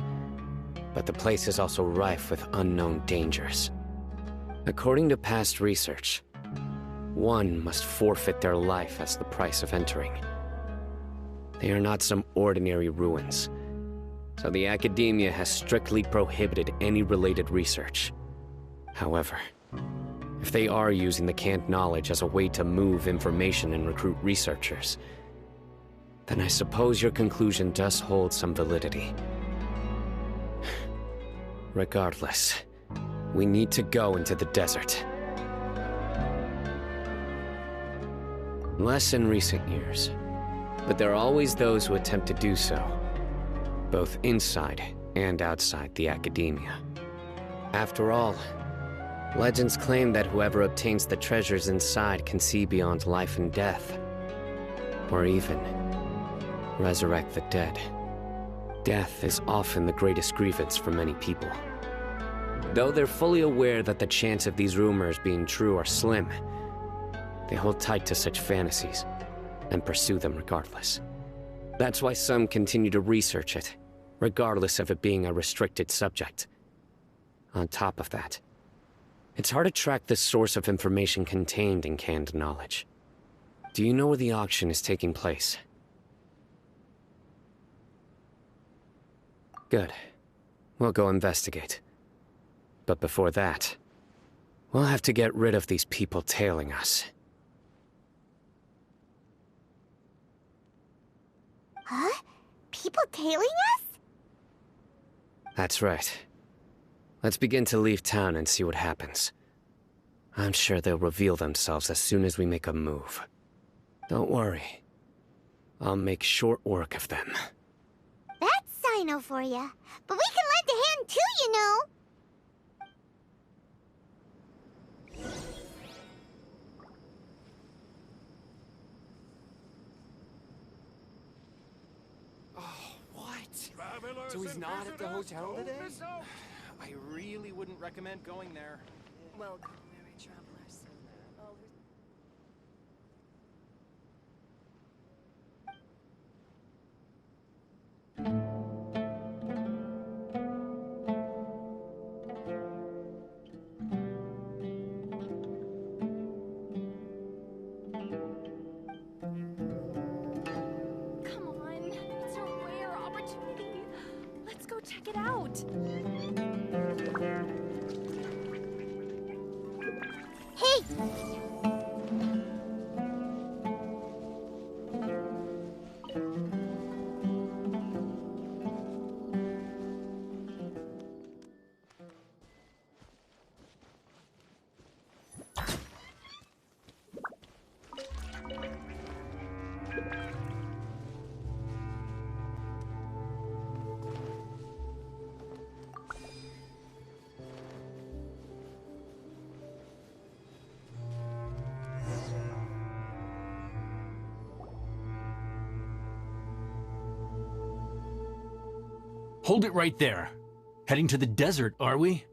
Speaker 10: but the place is also rife with unknown dangers. According to past research, one must forfeit their life as the price of entering. They are not some ordinary ruins, so the Academia has strictly prohibited any related research. However, if they are using the canned knowledge as a way to move information and recruit researchers, then I suppose your conclusion does hold some validity. Regardless, we need to go into the desert. Less in recent years, but there are always those who attempt to do so, both inside and outside the Academia. After all, legends claim that whoever obtains the treasures inside can see beyond life and death, or even resurrect the dead. Death is often the greatest grievance for many people. Though they're fully aware that the chance of these rumors being true are slim, They hold tight to such fantasies and pursue them regardless. That's why some continue to research it, regardless of it being a restricted subject. On top of that, it's hard to track the source of information contained in canned knowledge. Do you know where the auction is taking place? Good. We'll go investigate. But before that, we'll have to get rid of these people tailing us.
Speaker 6: Huh? People tailing us?
Speaker 10: That's right. Let's begin to leave town and see what happens. I'm sure they'll reveal themselves as soon as we make a move. Don't worry. I'll make short work of them.
Speaker 6: That's Cyno for ya. But we can lend a hand too, you know.
Speaker 1: So he's not at the hotel today? I really wouldn't recommend going there.
Speaker 9: Welcome, merry travelers.
Speaker 5: Come on, it's a rare opportunity. Let's go check it out.
Speaker 6: Hey!
Speaker 15: Hold it right there. Heading to the desert, are we?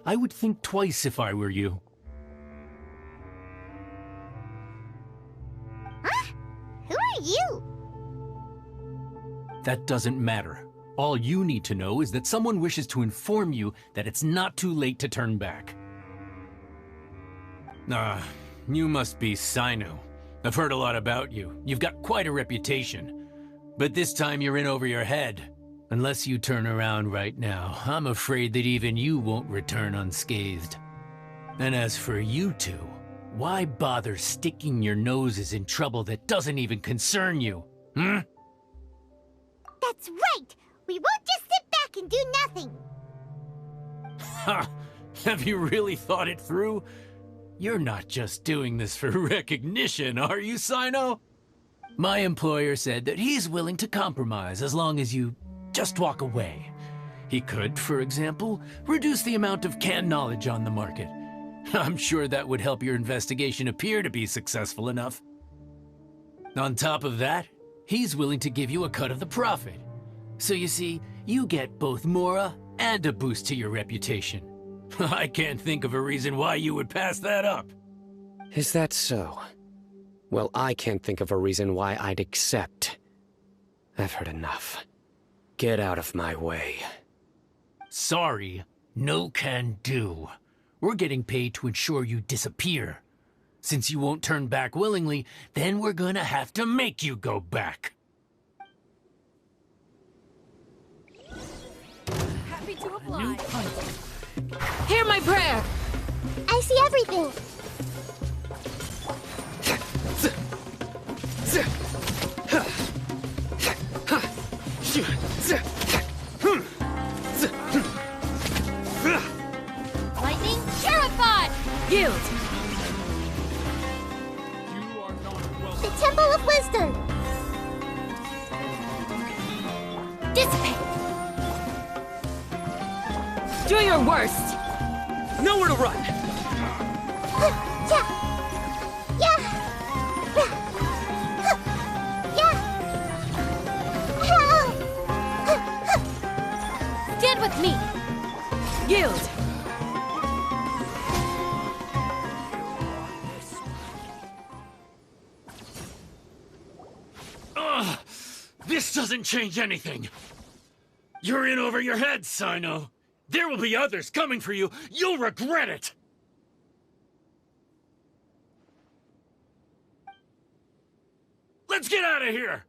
Speaker 15: I would think twice if I were you.
Speaker 6: Huh? Who are you?
Speaker 15: That doesn't matter. All you need to know is that someone wishes to inform you that it's not too late to turn back. You must be Cyno. I've heard a lot about you. You've got quite a reputation. But this time you're in over your head. Unless you turn around right now, I'm afraid that even you won't return unscathed. And as for you two, why bother sticking your noses in trouble that doesn't even concern you, hmm?
Speaker 6: That's right! We won't just sit back and do nothing!
Speaker 15: Ha! Have you really thought it through? You're not just doing this for recognition, are you, Cyno? My employer said that he's willing to compromise as long as you just walk away. He could, for example, reduce the amount of canned knowledge on the market. I'm sure that would help your investigation appear to be successful enough. On top of that, he's willing to give you a cut of the profit. So you see, you get both Mora and a boost to your reputation. I can't think of a reason why you would pass that up.
Speaker 10: Is that so? Well, I can't think of a reason why I'd accept. I've heard enough. Get out of my way.
Speaker 15: Sorry, no can do. We're getting paid to ensure you disappear. Since you won't turn back willingly, then we're gonna have to make you go back.
Speaker 5: Happy to oblige. Hear my prayer!
Speaker 6: I see everything!
Speaker 5: Lightning, terrified! Yield!
Speaker 6: The Temple of Wisdom!
Speaker 5: Dissipate! Do your worst!
Speaker 3: Nowhere to run!
Speaker 5: Stand with me! Yield!
Speaker 15: This doesn't change anything. You're in over your head, Cyno. There will be others coming for you. You'll regret it. Let's get out of here!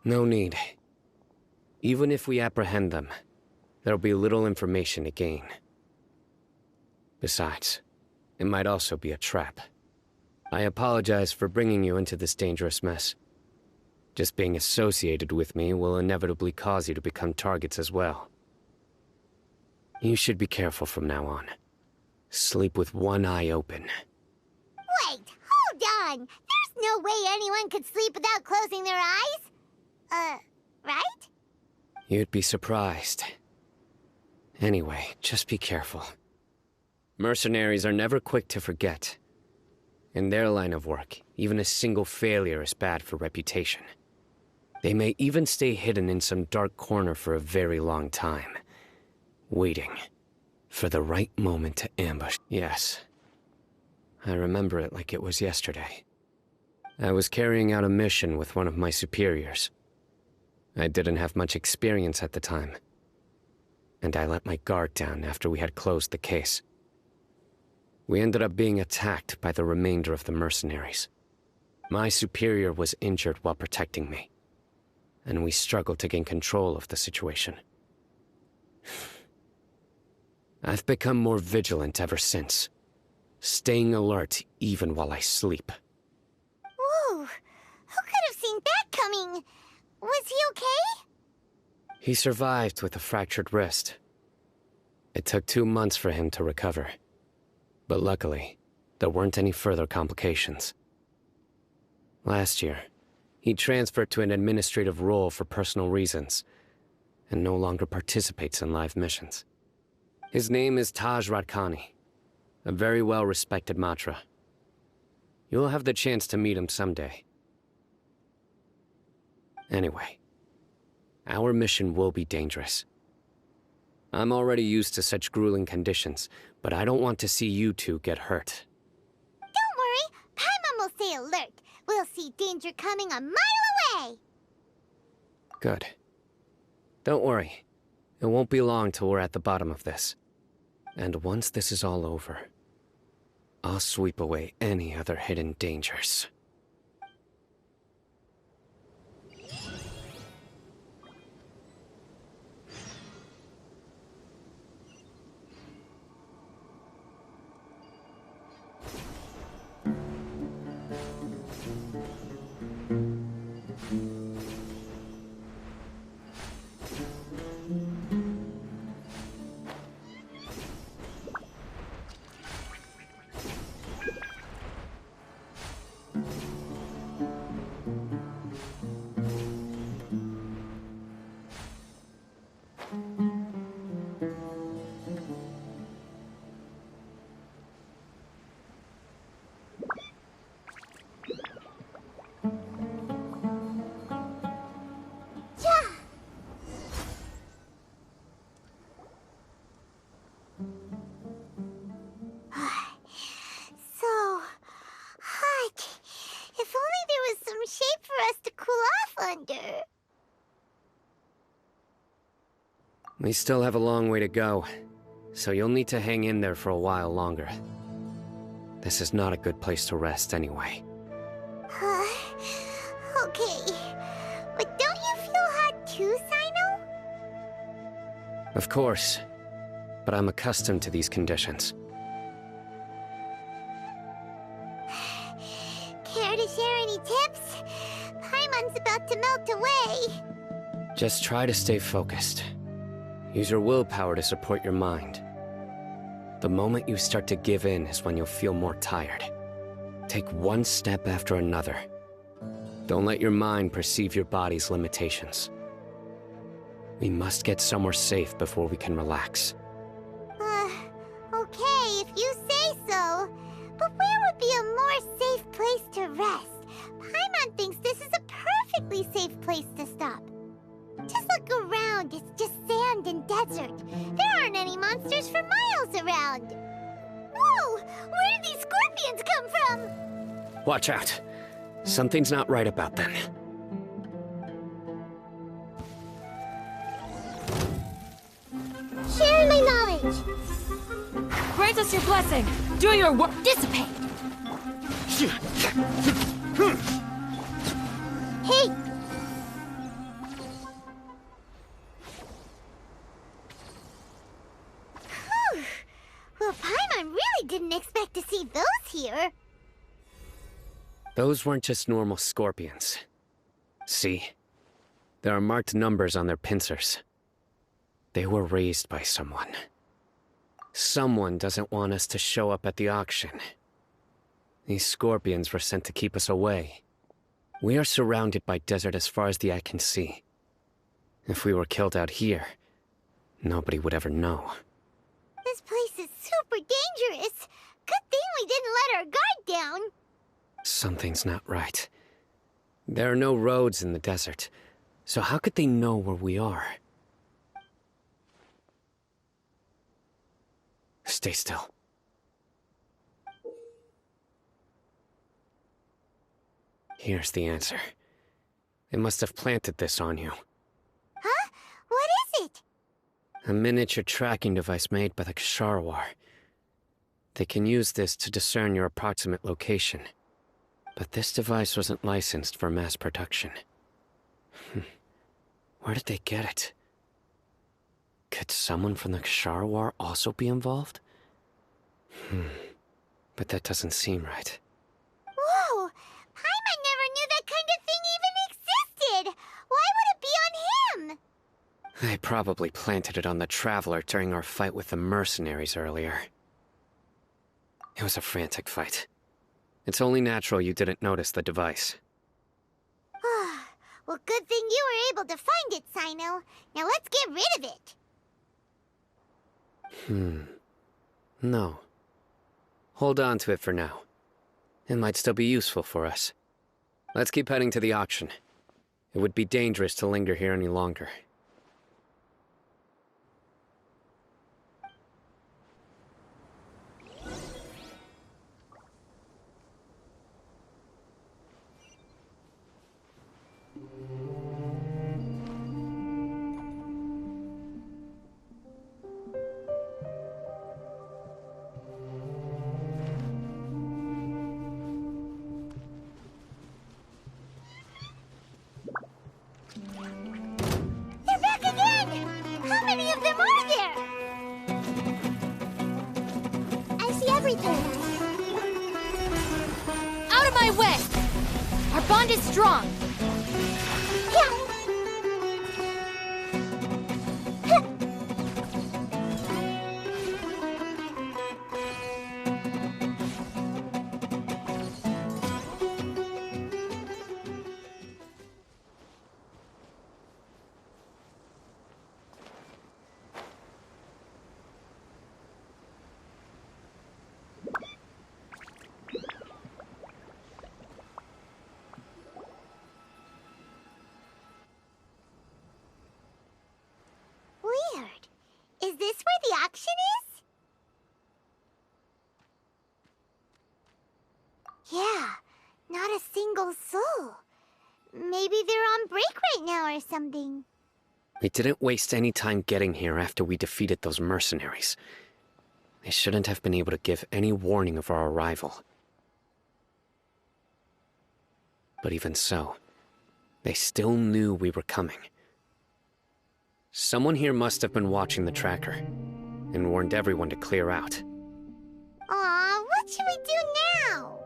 Speaker 10: No need. Even if we apprehend them, there'll be little information to gain. Besides, it might also be a trap. I apologize for bringing you into this dangerous mess. Just being associated with me will inevitably cause you to become targets as well. You should be careful from now on. Sleep with one eye open.
Speaker 6: Wait, hold on! There's no way anyone could sleep without closing their eyes? Right?
Speaker 10: You'd be surprised. Anyway, just be careful. Mercenaries are never quick to forget. In their line of work, even a single failure is bad for reputation. They may even stay hidden in some dark corner for a very long time, waiting for the right moment to ambush. Yes, I remember it like it was yesterday. I was carrying out a mission with one of my superiors. I didn't have much experience at the time, and I let my guard down after we had closed the case. We ended up being attacked by the remainder of the mercenaries. My superior was injured while protecting me, and we struggled to gain control of the situation. I've become more vigilant ever since, staying alert even while I sleep.
Speaker 6: Whoa! Who could have seen that coming? Was he okay?
Speaker 10: He survived with a fractured wrist. It took 2 months for him to recover. But luckily, there weren't any further complications. Last year, he transferred to an administrative role for personal reasons, and no longer participates in live missions. His name is Taj Radkani, a very well-respected Matra. You'll have the chance to meet him someday. Anyway, our mission will be dangerous. I'm already used to such grueling conditions, but I don't want to see you two get hurt.
Speaker 6: Don't worry, Paimon will stay alert. We'll see danger coming a mile away.
Speaker 10: Good. Don't worry. It won't be long till we're at the bottom of this. And once this is all over, I'll sweep away any other hidden dangers.
Speaker 6: Shape for us to cool off under.
Speaker 10: We still have a long way to go, so you'll need to hang in there for a while longer. This is not a good place to rest anyway.
Speaker 6: Okay. But don't you feel hot too, Cyno?
Speaker 10: Of course, but I'm accustomed to these conditions.
Speaker 6: Care to share any tips? Paimon's about to melt away.
Speaker 10: Just try to stay focused. Use your willpower to support your mind. The moment you start to give in is when you'll feel more tired. Take one step after another. Don't let your mind perceive your body's limitations. We must get somewhere safe before we can relax.
Speaker 6: Okay, if you say so. But where would be a more safe place to rest? Paimon thinks this is a perfectly safe place to stop. Just look around, it's just sand and desert. There aren't any monsters for miles around. Whoa! Where did these scorpions come from?
Speaker 10: Watch out. Something's not right about them.
Speaker 6: Share my knowledge.
Speaker 5: Grant us your blessing. Do your work.
Speaker 6: Dissipate. Hey! Whew. Well, Paimon really didn't expect to see those here.
Speaker 10: Those weren't just normal scorpions. See? There are marked numbers on their pincers. They were raised by someone. Someone doesn't want us to show up at the auction. These scorpions were sent to keep us away. We are surrounded by desert as far as the eye can see. If we were killed out here, nobody would ever know.
Speaker 6: This place is super dangerous. Good thing we didn't let our guard down.
Speaker 10: Something's not right. There are no roads in the desert, so how could they know where we are? Stay still. Here's the answer. They must have planted this on you.
Speaker 6: Huh? What is it?
Speaker 10: A miniature tracking device made by the Ksharawar. They can use this to discern your approximate location. But this device wasn't licensed for mass production. Where did they get it? Could someone from the Ksharawar also be involved? But that doesn't seem right.
Speaker 6: Whoa! Paimon never knew that kind of thing even existed! Why would it be on him?
Speaker 10: They probably planted it on the Traveler during our fight with the mercenaries earlier. It was a frantic fight. It's only natural you didn't notice the device.
Speaker 6: Well, good thing you were able to find it, Cyno. Now let's get rid of it.
Speaker 10: No. Hold on to it for now. It might still be useful for us. Let's keep heading to the auction. It would be dangerous to linger here any longer.
Speaker 6: They're back again! How many of them are there? I see everything.
Speaker 5: Out of my way! Our bond is strong.
Speaker 6: Weird. Is this where the auction is? Yeah, not a single soul. Maybe they're on break right now or something.
Speaker 10: We didn't waste any time getting here after we defeated those mercenaries. They shouldn't have been able to give any warning of our arrival. But even so, they still knew we were coming. Someone here must have been watching the tracker, and warned everyone to clear out.
Speaker 6: Aw, what should we do now?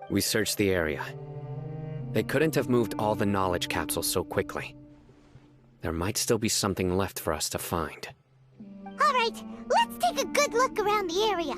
Speaker 10: We searched the area. They couldn't have moved all the knowledge capsules so quickly. There might still be something left for us to find.
Speaker 6: All right, let's take a good look around the area.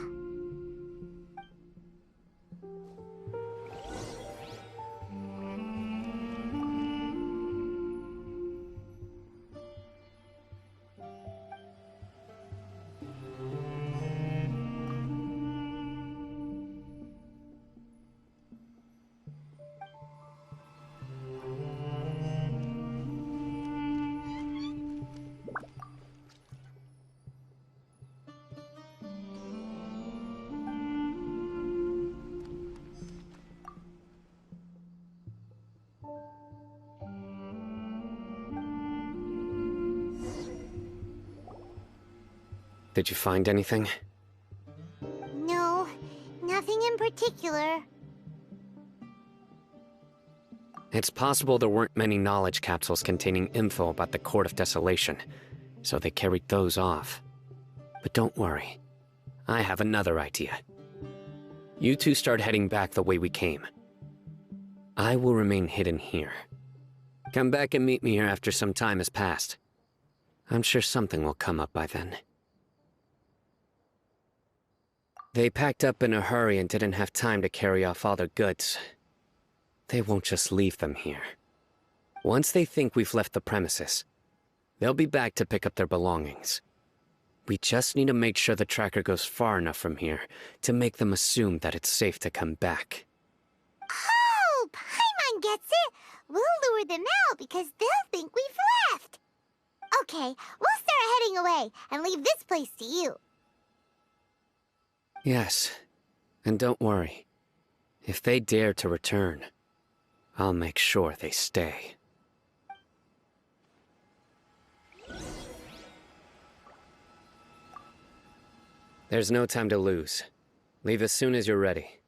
Speaker 10: Did you find anything?
Speaker 6: No, nothing in particular.
Speaker 10: It's possible there weren't many knowledge capsules containing info about the Court of Desolation, so they carried those off. But don't worry. I have another idea. You two start heading back the way we came. I will remain hidden here. Come back and meet me here after some time has passed. I'm sure something will come up by then. They packed up in a hurry and didn't have time to carry off all their goods. They won't just leave them here. Once they think we've left the premises, they'll be back to pick up their belongings. We just need to make sure the tracker goes far enough from here to make them assume that it's safe to come back.
Speaker 6: Oh, Paimon gets it! We'll lure them out because they'll think we've left! Okay, we'll start heading away and leave this place to you.
Speaker 10: Yes, and don't worry. If they dare to return, I'll make sure they stay. There's no time to lose. Leave as soon as you're ready.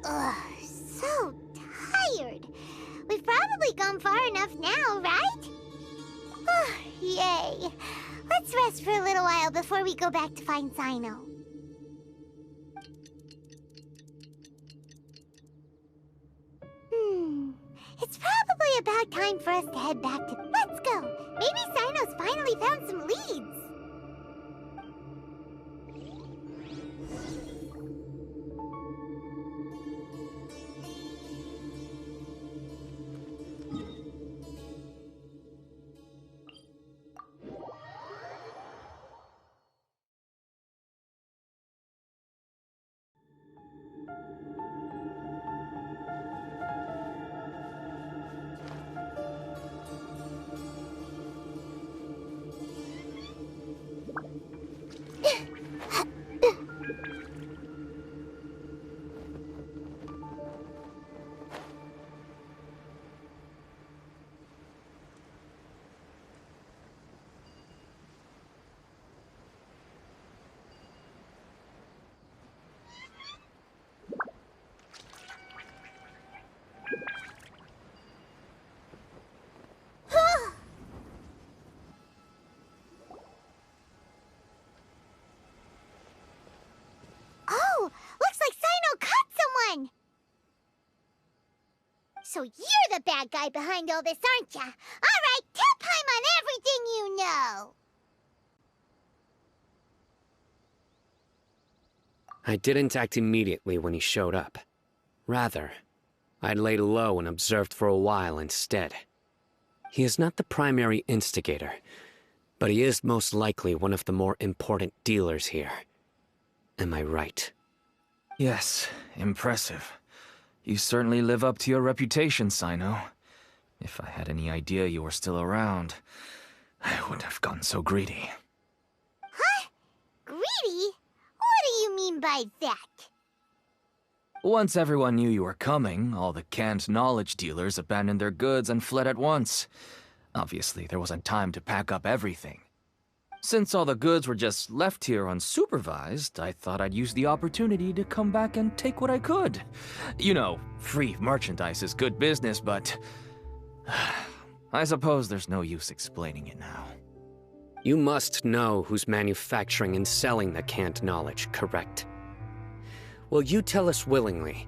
Speaker 6: Ugh, so tired. We've probably gone far enough now, right? Oh, yay. Let's rest for a little while before we go back to find Cyno. It's probably about time for us to head back to... Let's go! Maybe Cyno's finally found some leads. So you're the bad guy behind all this, aren't ya? All right, tell Paimon everything you know!
Speaker 10: I didn't act immediately when he showed up. Rather, I laid low and observed for a while instead. He is not the primary instigator, but he is most likely one of the more important dealers here. Am I right?
Speaker 16: Yes, impressive. You certainly live up to your reputation, Cyno. If I had any idea you were still around, I wouldn't have gotten so greedy.
Speaker 6: Huh? Greedy? What do you mean by that?
Speaker 16: Once everyone knew you were coming, all the canned knowledge dealers abandoned their goods and fled at once. Obviously, there wasn't time to pack up everything. Since all the goods were just left here unsupervised, I thought I'd use the opportunity to come back and take what I could. You know, free merchandise is good business, but... I suppose there's no use explaining it now.
Speaker 10: You must know who's manufacturing and selling the canned knowledge, correct? Will you tell us willingly?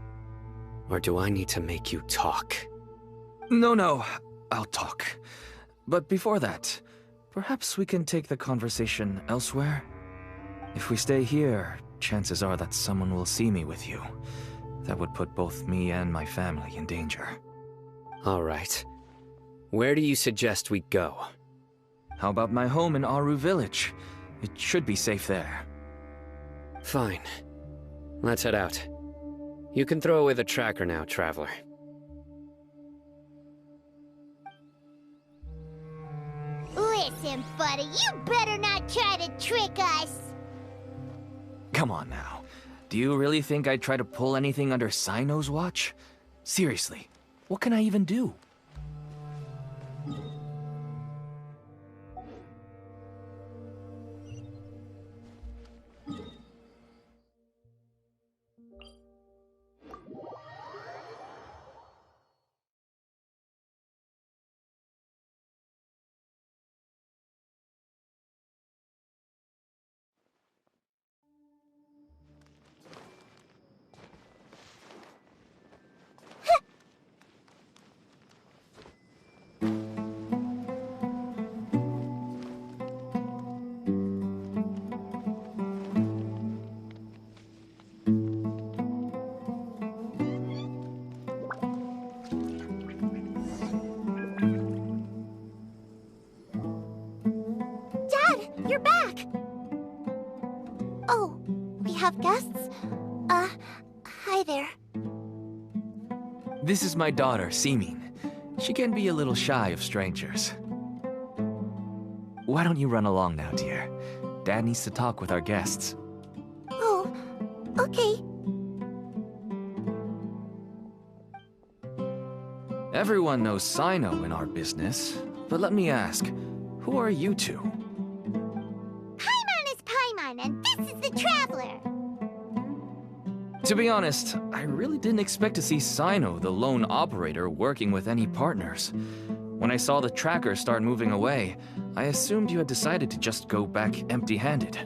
Speaker 10: Or do I need to make you talk?
Speaker 16: No, I'll talk. But before that, perhaps we can take the conversation elsewhere? If we stay here, chances are that someone will see me with you. That would put both me and my family in danger.
Speaker 10: All right. Where do you suggest we go?
Speaker 16: How about my home in Aru Village? It should be safe there.
Speaker 10: Fine. Let's head out. You can throw away the tracker now, Traveler.
Speaker 6: Listen, buddy, you better not try to trick us!
Speaker 16: Come on now. Do you really think I'd try to pull anything under Cyno's watch? Seriously, what can I even do?
Speaker 6: You're back! Oh, we have guests? Hi there.
Speaker 16: This is my daughter, Seemin. She can be a little shy of strangers. Why don't you run along now, dear? Dad needs to talk with our guests.
Speaker 6: Oh, okay.
Speaker 16: Everyone knows Cyno in our business, but let me ask, who are you two?
Speaker 6: Paimon is Paimon, and this is the Traveler!
Speaker 16: To be honest, I really didn't expect to see Cyno, the lone operator, working with any partners. When I saw the tracker start moving away, I assumed you had decided to just go back empty-handed.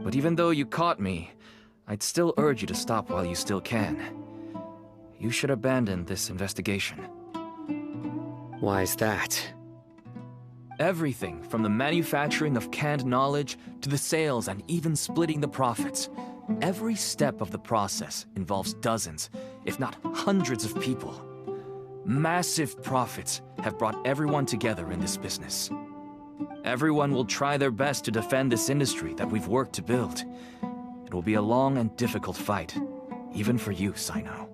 Speaker 16: But even though you caught me, I'd still urge you to stop while you still can. You should abandon this investigation.
Speaker 10: Why is that?
Speaker 16: Everything from the manufacturing of canned knowledge to the sales and even splitting the profits. Every step of the process involves dozens, if not hundreds of people. Massive profits have brought everyone together in this business. Everyone will try their best to defend this industry that we've worked to build. It will be a long and difficult fight, even for you, Cyno.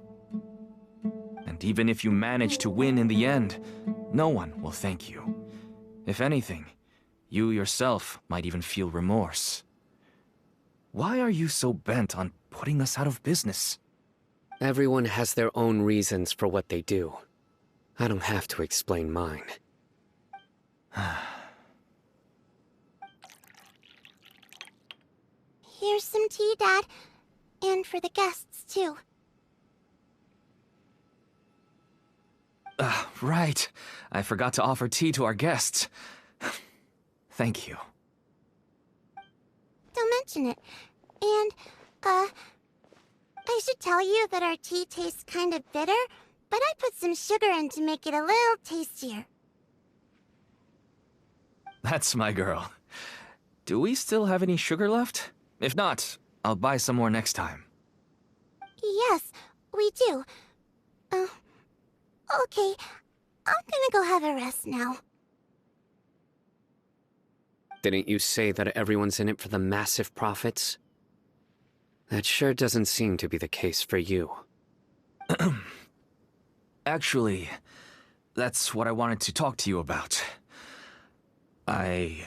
Speaker 16: And even if you manage to win in the end, no one will thank you. If anything, you yourself might even feel remorse. Why are you so bent on putting us out of business?
Speaker 10: Everyone has their own reasons for what they do. I don't have to explain mine.
Speaker 6: Here's some tea, Dad. And for the guests, too.
Speaker 16: Right. I forgot to offer tea to our guests. Thank you.
Speaker 6: Don't mention it. And, I should tell you that our tea tastes kind of bitter, but I put some sugar in to make it a little tastier.
Speaker 16: That's my girl. Do we still have any sugar left? If not, I'll buy some more next time.
Speaker 6: Yes, we do. Okay. I'm gonna go have a rest now.
Speaker 10: Didn't you say that everyone's in it for the massive profits? That sure doesn't seem to be the case for you.
Speaker 16: Actually, that's what I wanted to talk to you about. I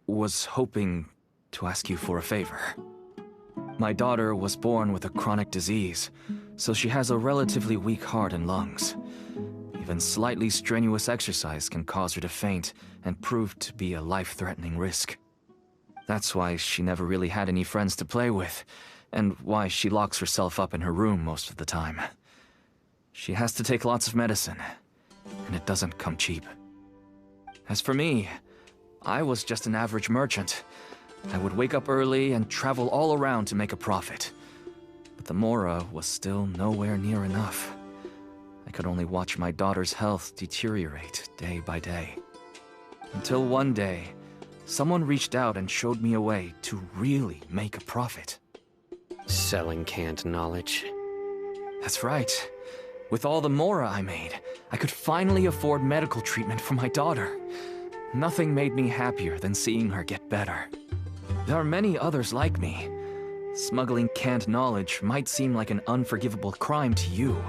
Speaker 16: was hoping to ask you for a favor. My daughter was born with a chronic disease, so she has a relatively weak heart and lungs. Even slightly strenuous exercise can cause her to faint and prove to be a life-threatening risk. That's why she never really had any friends to play with, and why she locks herself up in her room most of the time. She has to take lots of medicine, and it doesn't come cheap. As for me, I was just an average merchant. I would wake up early and travel all around to make a profit. But the Mora was still nowhere near enough. I could only watch my daughter's health deteriorate day by day. Until one day, someone reached out and showed me a way to really make a profit.
Speaker 10: Selling canned knowledge?
Speaker 16: That's right. With all the Mora I made, I could finally afford medical treatment for my daughter. Nothing made me happier than seeing her get better. There are many others like me. Smuggling canned knowledge might seem like an unforgivable crime to you,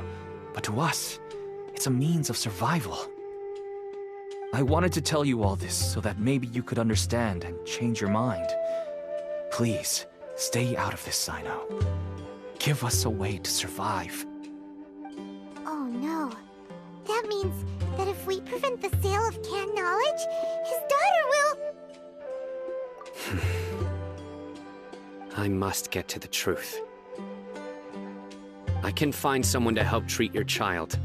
Speaker 16: but to us, it's a means of survival. I wanted to tell you all this so that maybe you could understand and change your mind. Please, stay out of this, Cyno. Give us a way to survive.
Speaker 6: Oh no. That means that if we prevent the sale of canned knowledge, his daughter will...
Speaker 10: I must get to the truth. I can find someone to help treat your child,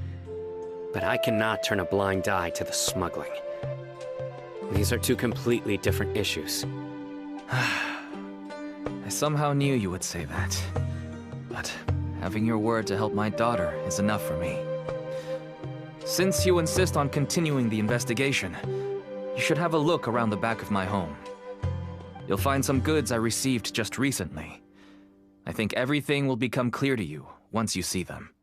Speaker 10: but I cannot turn a blind eye to the smuggling. These are two completely different issues.
Speaker 16: I somehow knew you would say that. But having your word to help my daughter is enough for me. Since you insist on continuing the investigation, you should have a look around the back of my home. You'll find some goods I received just recently. I think everything will become clear to you once you see them.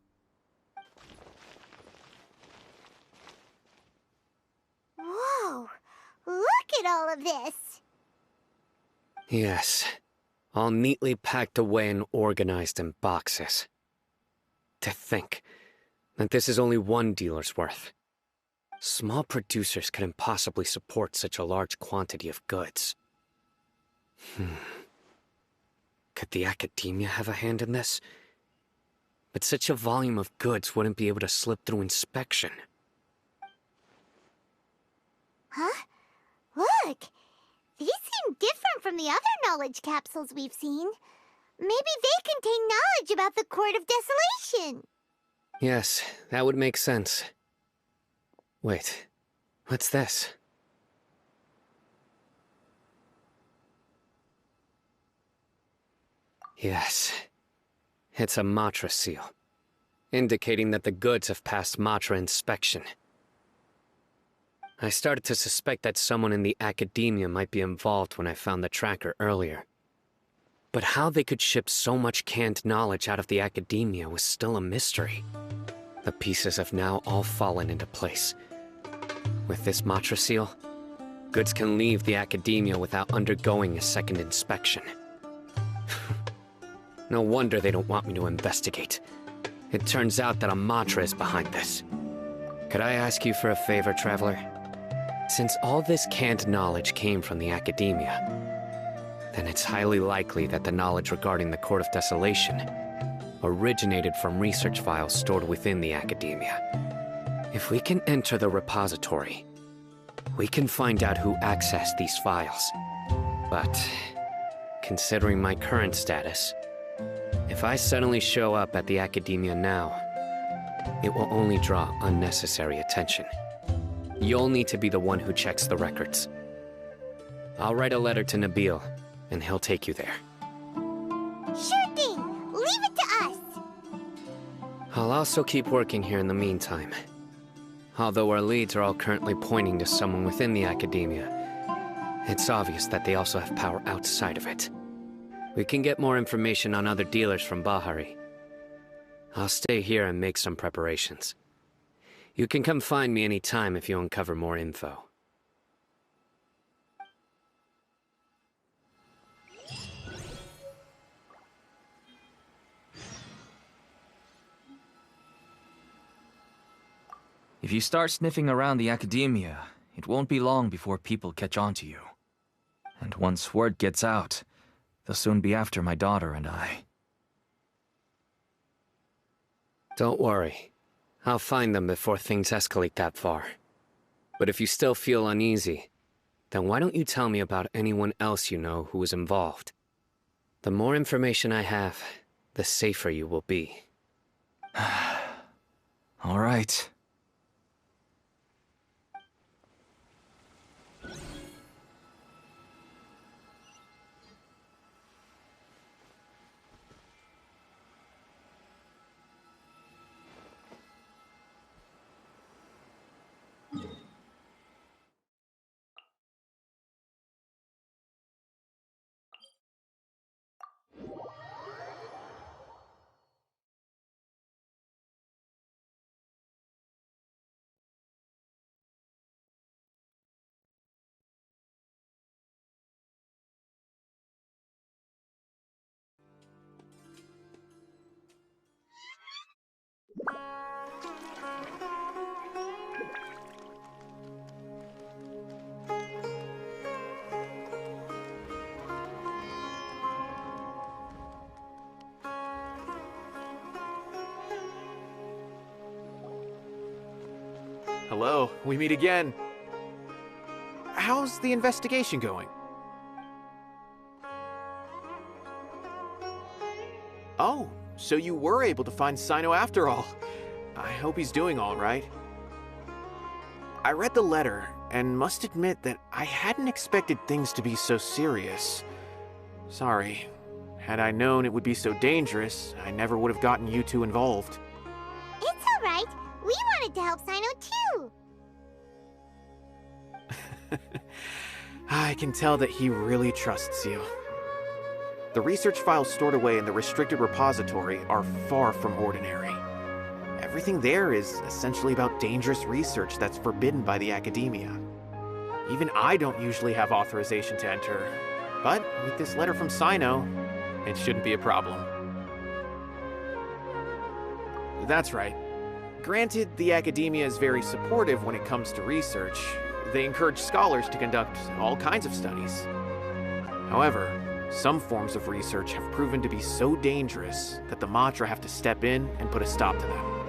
Speaker 6: Whoa! Look at all of this!
Speaker 10: Yes, all neatly packed away and organized in boxes. To think that this is only one dealer's worth. Small producers couldn't possibly support such a large quantity of goods. Could the academia have a hand in this? But such a volume of goods wouldn't be able to slip through inspection.
Speaker 6: Huh? Look! These seem different from the other knowledge capsules we've seen. Maybe they contain knowledge about the Court of Desolation.
Speaker 10: Yes, that would make sense. Wait, what's this? Yes, it's a Matra seal, indicating that the goods have passed Matra inspection. I started to suspect that someone in the academia might be involved when I found the tracker earlier. But how they could ship so much canned knowledge out of the academia was still a mystery. The pieces have now all fallen into place. With this Matra seal, goods can leave the academia without undergoing a second inspection. No wonder they don't want me to investigate. It turns out that a Matra is behind this. Could I ask you for a favor, Traveler? Since all this canned knowledge came from the academia, then it's highly likely that the knowledge regarding the Court of Desolation originated from research files stored within the academia. If we can enter the repository, we can find out who accessed these files. But, considering my current status, if I suddenly show up at the academia now, it will only draw unnecessary attention. You'll need to be the one who checks the records. I'll write a letter to Nabil, and he'll take you there.
Speaker 6: Sure thing! Leave it to us!
Speaker 10: I'll also keep working here in the meantime. Although our leads are all currently pointing to someone within the academia, it's obvious that they also have power outside of it. We can get more information on other dealers from Bahari. I'll stay here and make some preparations. You can come find me anytime if you uncover more info.
Speaker 16: If you start sniffing around the academia, it won't be long before people catch on to you. And once word gets out, they'll soon be after my daughter and I.
Speaker 10: Don't worry. I'll find them before things escalate that far. But if you still feel uneasy, then why don't you tell me about anyone else you know who was involved? The more information I have, the safer you will be.
Speaker 16: All right.
Speaker 7: Hello, we meet again. How's the investigation going? Oh, so you were able to find Cyno after all. I hope he's doing all right. I read the letter, and must admit that I hadn't expected things to be so serious. Sorry. Had I known it would be so dangerous, I never would have gotten you two involved.
Speaker 6: It's alright. We wanted to help Cyno too.
Speaker 7: I can tell that he really trusts you. The research files stored away in the restricted repository are far from ordinary. Everything there is essentially about dangerous research that's forbidden by the academia. Even I don't usually have authorization to enter, but with this letter from Cyno, it shouldn't be a problem. That's right. Granted, the academia is very supportive when it comes to research. They encourage scholars to conduct all kinds of studies. However, some forms of research have proven to be so dangerous that the Matra have to step in and put a stop to them.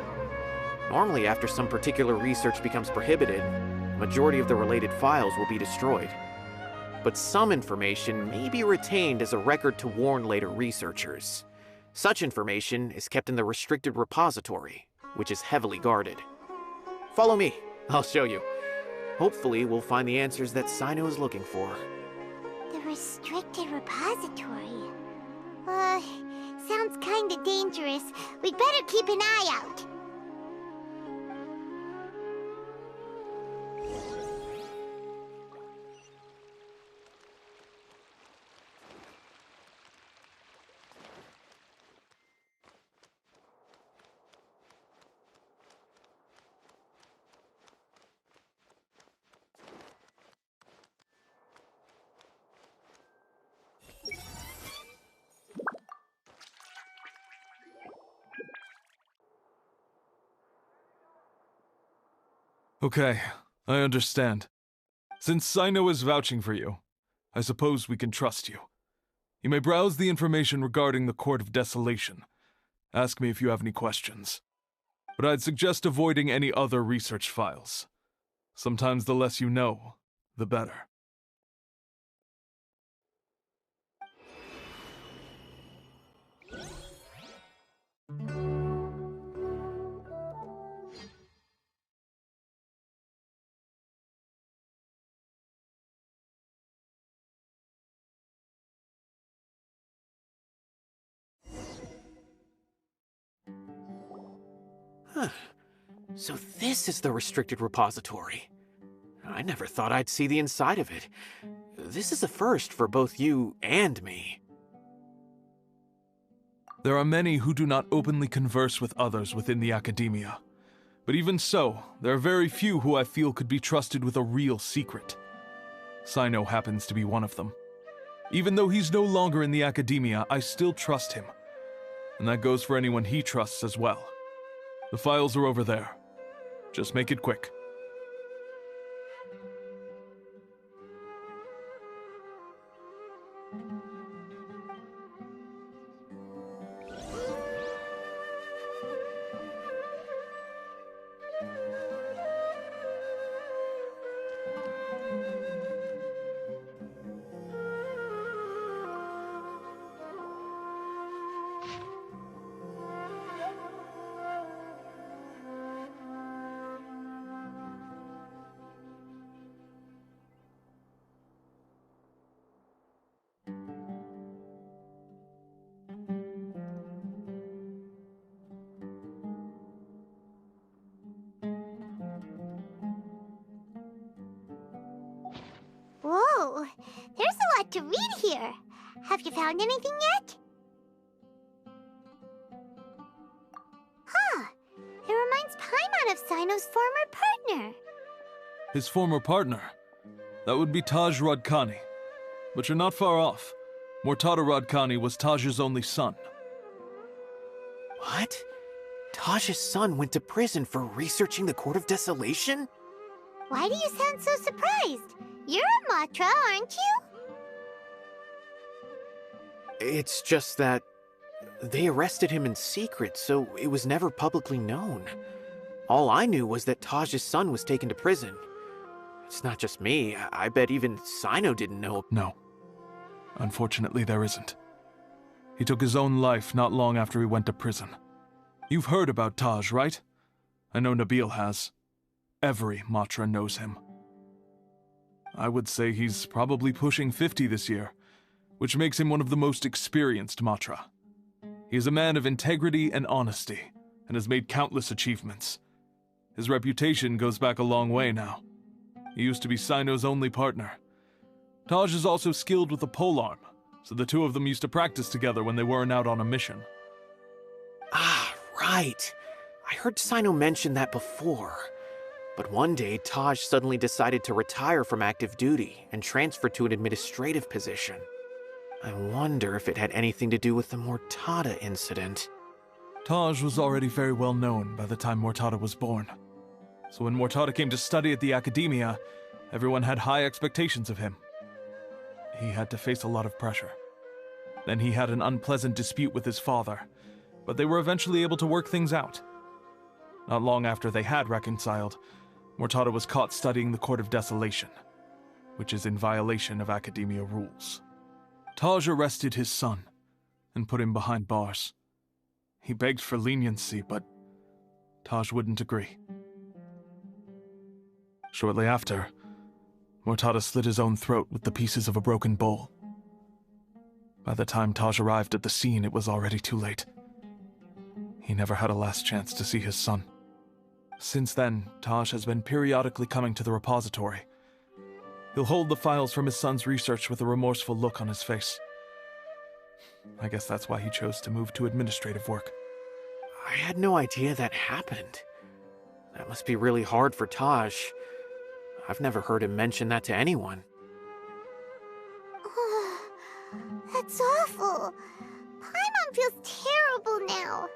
Speaker 7: Normally, after some particular research becomes prohibited, the majority of the related files will be destroyed. But some information may be retained as a record to warn later researchers. Such information is kept in the restricted repository, which is heavily guarded. Follow me, I'll show you. Hopefully, we'll find the answers that Cyno is looking for.
Speaker 6: The restricted repository. Sounds kinda dangerous. We'd better keep an eye out.
Speaker 17: Okay, I understand. Since Cyno is vouching for you, I suppose we can trust you. You may browse the information regarding the Court of Desolation. Ask me if you have any questions. But I'd suggest avoiding any other research files. Sometimes the less you know, the better.
Speaker 7: Huh. So this is the restricted repository. I never thought I'd see the inside of it. This is a first for both you and me.
Speaker 17: There are many who do not openly converse with others within the academia. But even so, there are very few who I feel could be trusted with a real secret. Cyno happens to be one of them. Even though he's no longer in the academia, I still trust him. And that goes for anyone he trusts as well. The files are over there. Just make it quick.
Speaker 6: Whoa, there's a lot to read here. Have you found anything yet? Huh, it reminds Paimon of Cyno's former partner.
Speaker 17: His former partner? That would be Taj Radkani. But you're not far off. Mortada Radkani was Taj's only son.
Speaker 7: What? Taj's son went to prison for researching the Court of Desolation?
Speaker 6: Why do you sound so surprised? You're a Matra, aren't you?
Speaker 7: It's just that they arrested him in secret, so it was never publicly known. All I knew was that Taj's son was taken to prison. It's not just me. I bet even Cyno didn't know.
Speaker 17: No. Unfortunately, there isn't. He took his own life not long after he went to prison. You've heard about Taj, right? I know Nabil has. Every Matra knows him. I would say he's probably pushing 50 this year, which makes him one of the most experienced Matra. He is a man of integrity and honesty, and has made countless achievements. His reputation goes back a long way now. He used to be Cyno's only partner. Taj is also skilled with the polearm, so the two of them used to practice together when they weren't out on a mission.
Speaker 7: Ah, right. I heard Cyno mention that before. But one day, Taj suddenly decided to retire from active duty and transfer to an administrative position. I wonder if it had anything to do with the Mortada incident.
Speaker 17: Taj was already very well known by the time Mortada was born. So when Mortada came to study at the Academia, everyone had high expectations of him. He had to face a lot of pressure. Then he had an unpleasant dispute with his father, but they were eventually able to work things out. Not long after they had reconciled, Mortada was caught studying the Court of Desolation, which is in violation of Academia rules. Taj arrested his son and put him behind bars. He begged for leniency, but Taj wouldn't agree. Shortly after, Mortada slit his own throat with the pieces of a broken bowl. By the time Taj arrived at the scene, it was already too late. He never had a last chance to see his son. Since then, Taj has been periodically coming to the repository. He'll hold the files from his son's research with a remorseful look on his face. I guess that's why he chose to move to administrative work.
Speaker 7: I had no idea that happened. That must be really hard for Taj. I've never heard him mention that to anyone.
Speaker 6: That's awful. Paimon feels terrible now.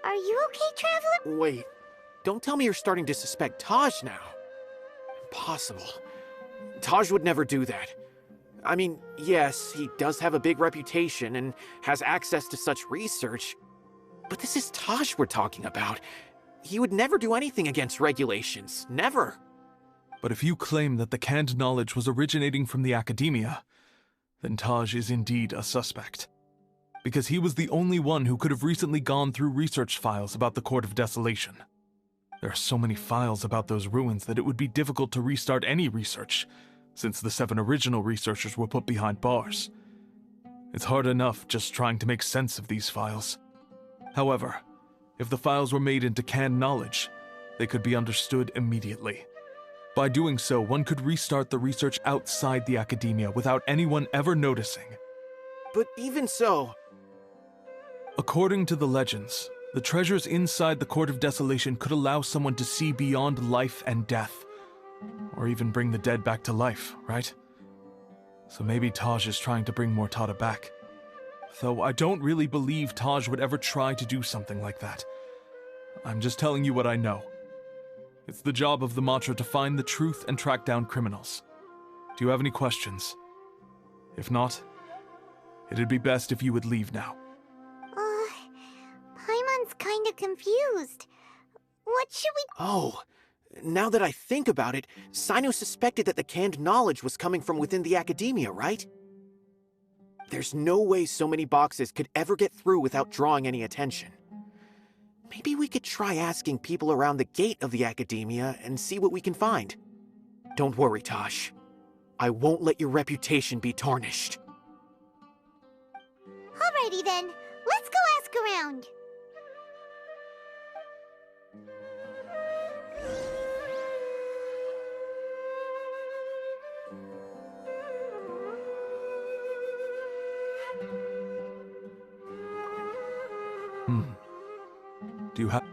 Speaker 6: Are you okay, Traveler?
Speaker 7: Wait, don't tell me you're starting to suspect Taj now. Impossible. Taj would never do that. I mean, yes, he does have a big reputation and has access to such research, but this is Taj we're talking about. He would never do anything against regulations. Never.
Speaker 17: But if you claim that the canned knowledge was originating from the Academia, then Taj is indeed a suspect. Because he was the only one who could have recently gone through research files about the Court of Desolation. There are so many files about those ruins that it would be difficult to restart any research, since the 7 original researchers were put behind bars. It's hard enough just trying to make sense of these files. However, if the files were made into canned knowledge, they could be understood immediately. By doing so, one could restart the research outside the Academia without anyone ever noticing.
Speaker 7: But even so...
Speaker 17: According to the legends, the treasures inside the Court of Desolation could allow someone to see beyond life and death. Or even bring the dead back to life, right? So maybe Taj is trying to bring Mortada back. Though I don't really believe Taj would ever try to do something like that. I'm just telling you what I know. It's the job of the Matra to find the truth and track down criminals. Do you have any questions? If not, it'd be best if you would leave now.
Speaker 6: Paimon's kinda confused. What should we...
Speaker 7: Oh, now that I think about it, Cyno suspected that the canned knowledge was coming from within the Academia, right? There's no way so many boxes could ever get through without drawing any attention. Maybe we could try asking people around the gate of the Academia and see what we can find. Don't worry, Taj. I won't let your reputation be tarnished.
Speaker 6: Alrighty then, let's go ask around.
Speaker 17: Do you have...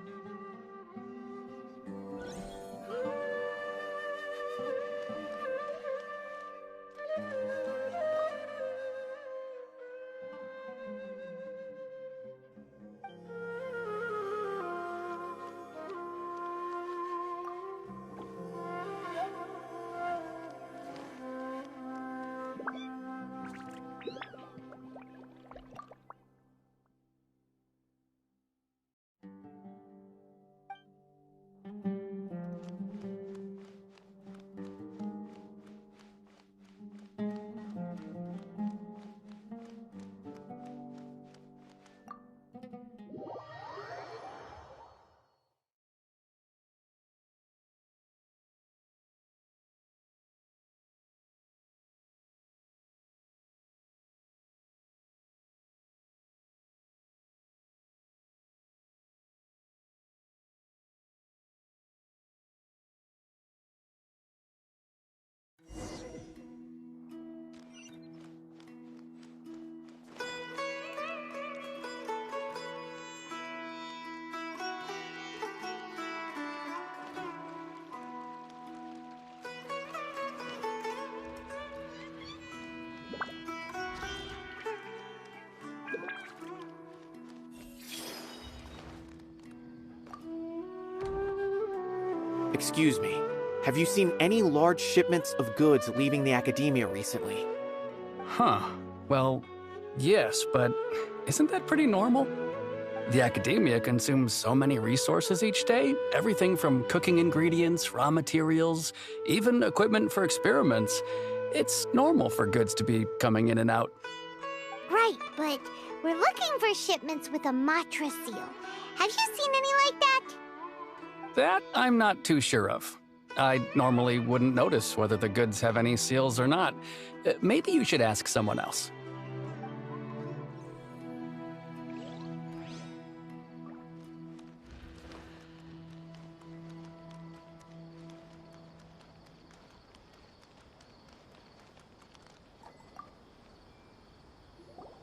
Speaker 7: Excuse me. Have you seen any large shipments of goods leaving the academia recently?
Speaker 18: Huh. Well, yes, but isn't that pretty normal? The academia consumes so many resources each day, everything from cooking ingredients, raw materials, even equipment for experiments. It's normal for goods to be coming in and out.
Speaker 6: Right, but we're looking for shipments with a Matra seal. Have you seen any like that?
Speaker 18: That I'm not too sure of. I normally wouldn't notice whether the goods have any seals or not. Maybe you should ask someone else.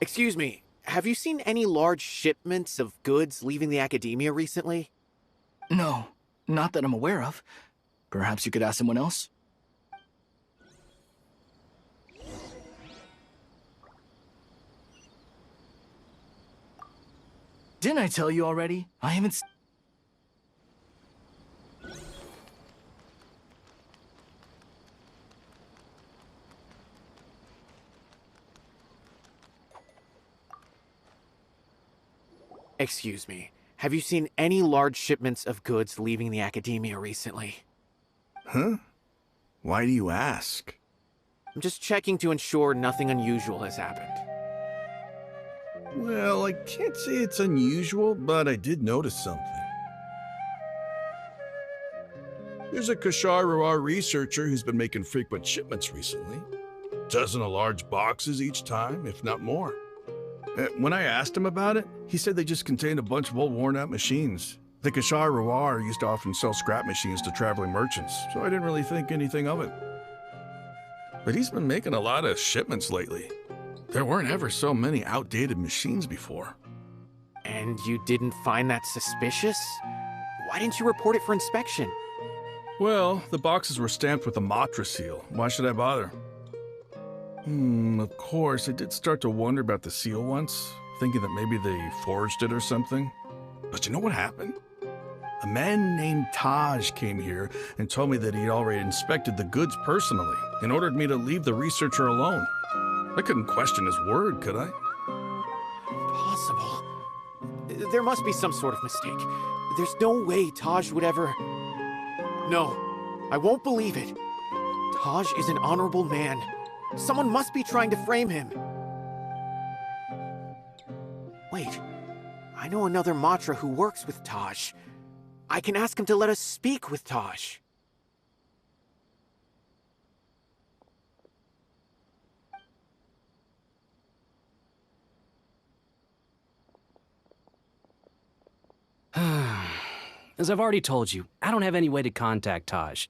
Speaker 7: Excuse me, have you seen any large shipments of goods leaving the academia recently?
Speaker 13: No, not that I'm aware of. Perhaps you could ask someone else? Didn't I tell you already? I haven't...
Speaker 7: Excuse me, have you seen any large shipments of goods leaving the academia recently?
Speaker 19: Huh? Why do you ask?
Speaker 7: I'm just checking to ensure nothing unusual has happened.
Speaker 19: Well, I can't say it's unusual, but I did notice something. There's a Kashar researcher who's been making frequent shipments recently. Dozen of large boxes each time, if not more. When I asked him about it, he said they just contained a bunch of old worn-out machines. The Kashar used to often sell scrap machines to traveling merchants, so I didn't really think anything of it. But he's been making a lot of shipments lately. There weren't ever so many outdated machines before.
Speaker 7: And you didn't find that suspicious? Why didn't you report it for inspection?
Speaker 19: Well, the boxes were stamped with a Matra seal. Why should I bother? Of course, I did start to wonder about the seal once, thinking that maybe they forged it or something. But you know what happened? A man named Taj came here and told me that he'd already inspected the goods personally and ordered me to leave the researcher alone. I couldn't question his word, could I?
Speaker 7: Impossible. There must be some sort of mistake. There's no way Taj would ever... No, I won't believe it. Taj is an honorable man. Someone must be trying to frame him. Wait, I know another Matra who works with Taj. I can ask him to let us speak with Taj.
Speaker 18: As I've already told you, I don't have any way to contact Taj.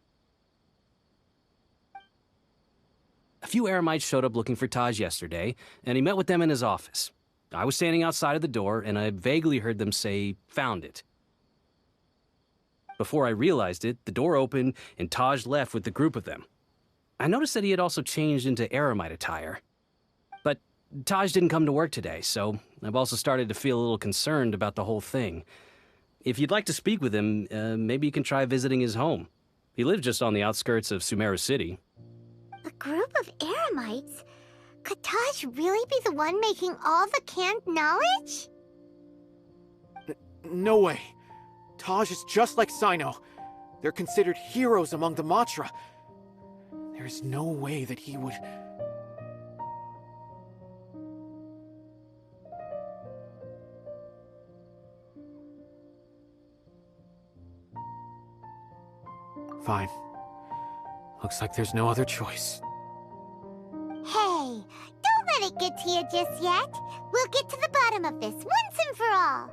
Speaker 18: A few Eremites showed up looking for Taj yesterday, and he met with them in his office. I was standing outside of the door, and I vaguely heard them say, "Found it." Before I realized it, the door opened, and Taj left with the group of them. I noticed that he had also changed into Eremite attire. But Taj didn't come to work today, so I've also started to feel a little concerned about the whole thing. If you'd like to speak with him, maybe you can try visiting his home. He lives just on the outskirts of Sumeru City.
Speaker 6: A group of Eremites? Could Taj really be the one making all the canned knowledge?
Speaker 7: No way. Taj is just like Cyno. They're considered heroes among the Matra. There's no way that he would... Fine. Looks like there's no other choice.
Speaker 6: Hey, don't let it get to you just yet. We'll get to the bottom of this once and for all.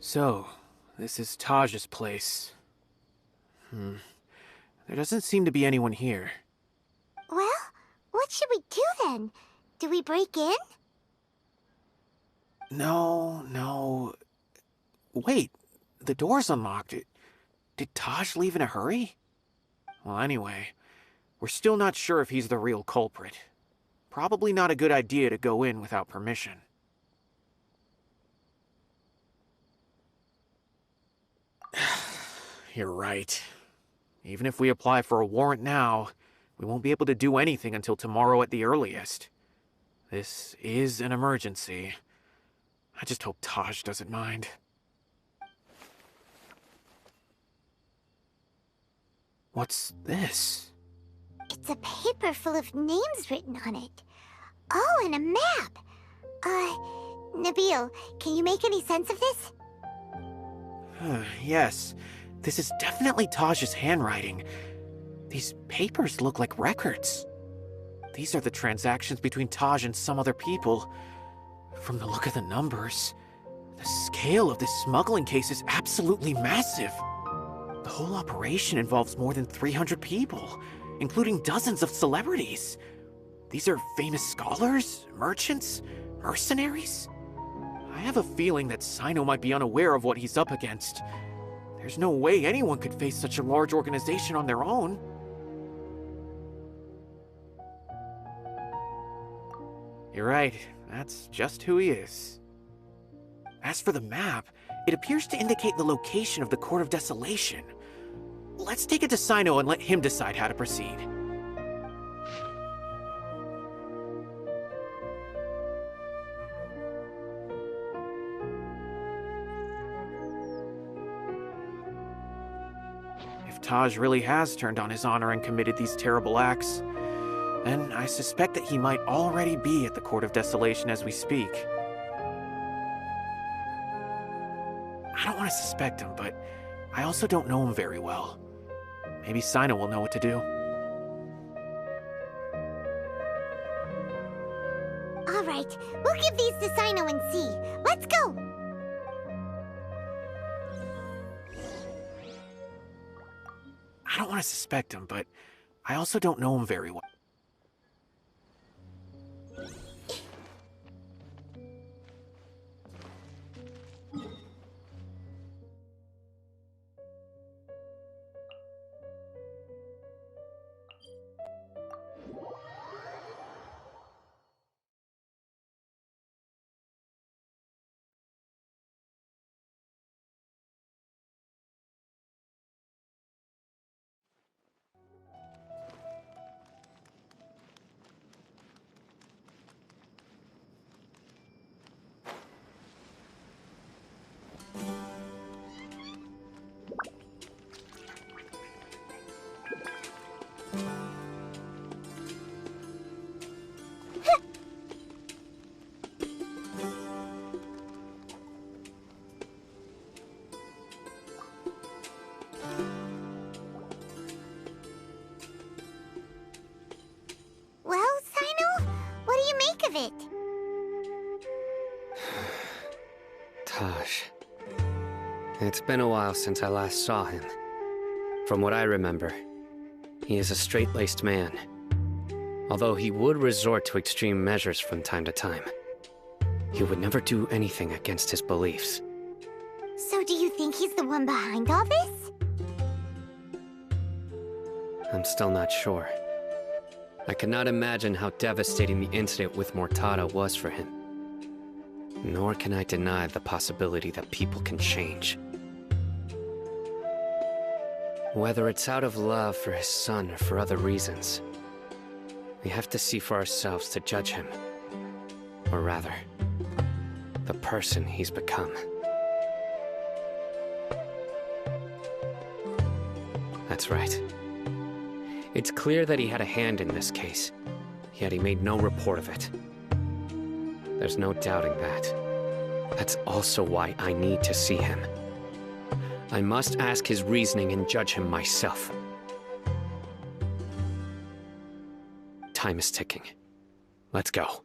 Speaker 7: So, this is Taj's place. There doesn't seem to be anyone here.
Speaker 6: Well, what should we do then? Do we break in?
Speaker 7: No. Wait, the door's unlocked. Did Taj leave in a hurry? Well, anyway, we're still not sure if he's the real culprit. Probably not a good idea to go in without permission. You're right. Even if we apply for a warrant now, we won't be able to do anything until tomorrow at the earliest. This is an emergency. I just hope Taj doesn't mind. What's this?
Speaker 6: It's a paper full of names written on it. Oh, and a map. Nabil, can you make any sense of this?
Speaker 7: Yes, this is definitely Taj's handwriting. These papers look like records. These are the transactions between Taj and some other people. From the look of the numbers, the scale of this smuggling case is absolutely massive. The whole operation involves more than 300 people, including dozens of celebrities. These are famous scholars, merchants, mercenaries. I have a feeling that Cyno might be unaware of what he's up against. There's no way anyone could face such a large organization on their own. You're right, that's just who he is. As for the map, it appears to indicate the location of the Court of Desolation. Let's take it to Cyno and let him decide how to proceed. If Taj really has turned on his honor and committed these terrible acts, then I suspect that he might already be at the Court of Desolation as we speak. I don't want to suspect him, but I also don't know him very well. Maybe Cyno will know what to do.
Speaker 6: All right, we'll give these to Cyno and see. Let's go!
Speaker 7: I don't want to suspect him, but I also don't know him very well.
Speaker 6: Well, Cyno, what do you make of it?
Speaker 10: Taj. It's been a while since I last saw him. From what I remember, he is a straight-laced man. Although he would resort to extreme measures from time to time. He would never do anything against his beliefs.
Speaker 6: So do you think he's the one behind all this?
Speaker 10: I'm still not sure. I cannot imagine how devastating the incident with Mortada was for him. Nor can I deny the possibility that people can change. Whether it's out of love for his son or for other reasons, we have to see for ourselves to judge him. Or rather, the person he's become. That's right. It's clear that he had a hand in this case, yet he made no report of it. There's no doubting that. That's also why I need to see him. I must ask his reasoning and judge him myself. Time is ticking. Let's go.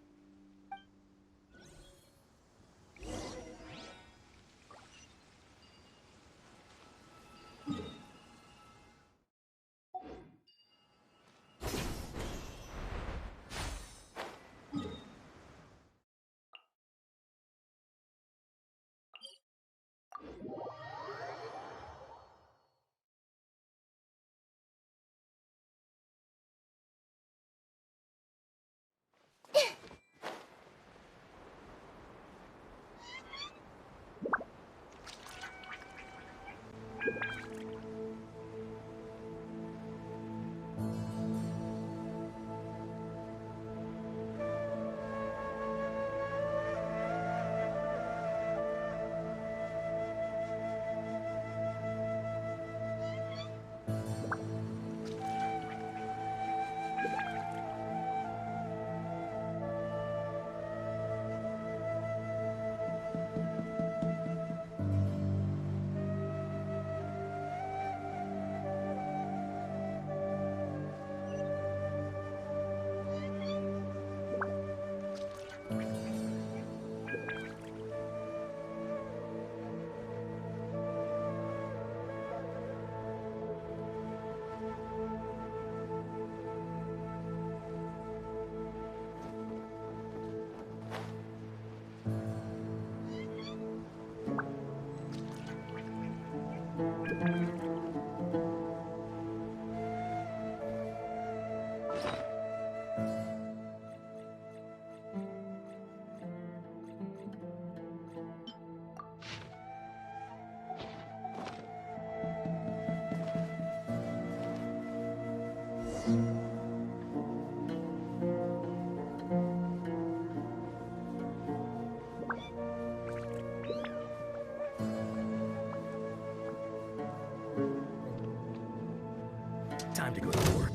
Speaker 11: Time to go to work.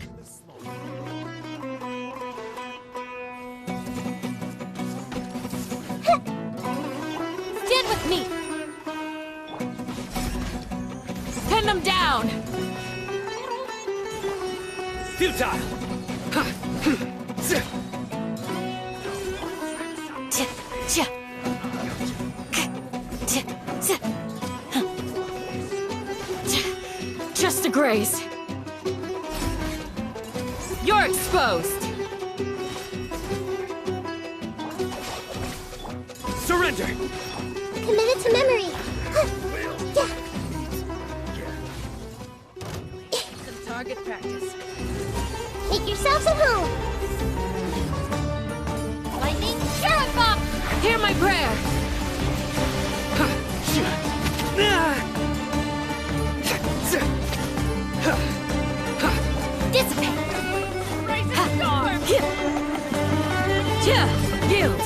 Speaker 5: Stand with me! Pin them down!
Speaker 3: Futile!
Speaker 5: Just a graze. You're exposed!
Speaker 3: Surrender!
Speaker 6: Committed to memory.
Speaker 5: Some target practice.
Speaker 6: Make yourselves at home.
Speaker 5: Lightning, sheriff up! Hear my prayer! Dissipate! Raise a storm! Yield!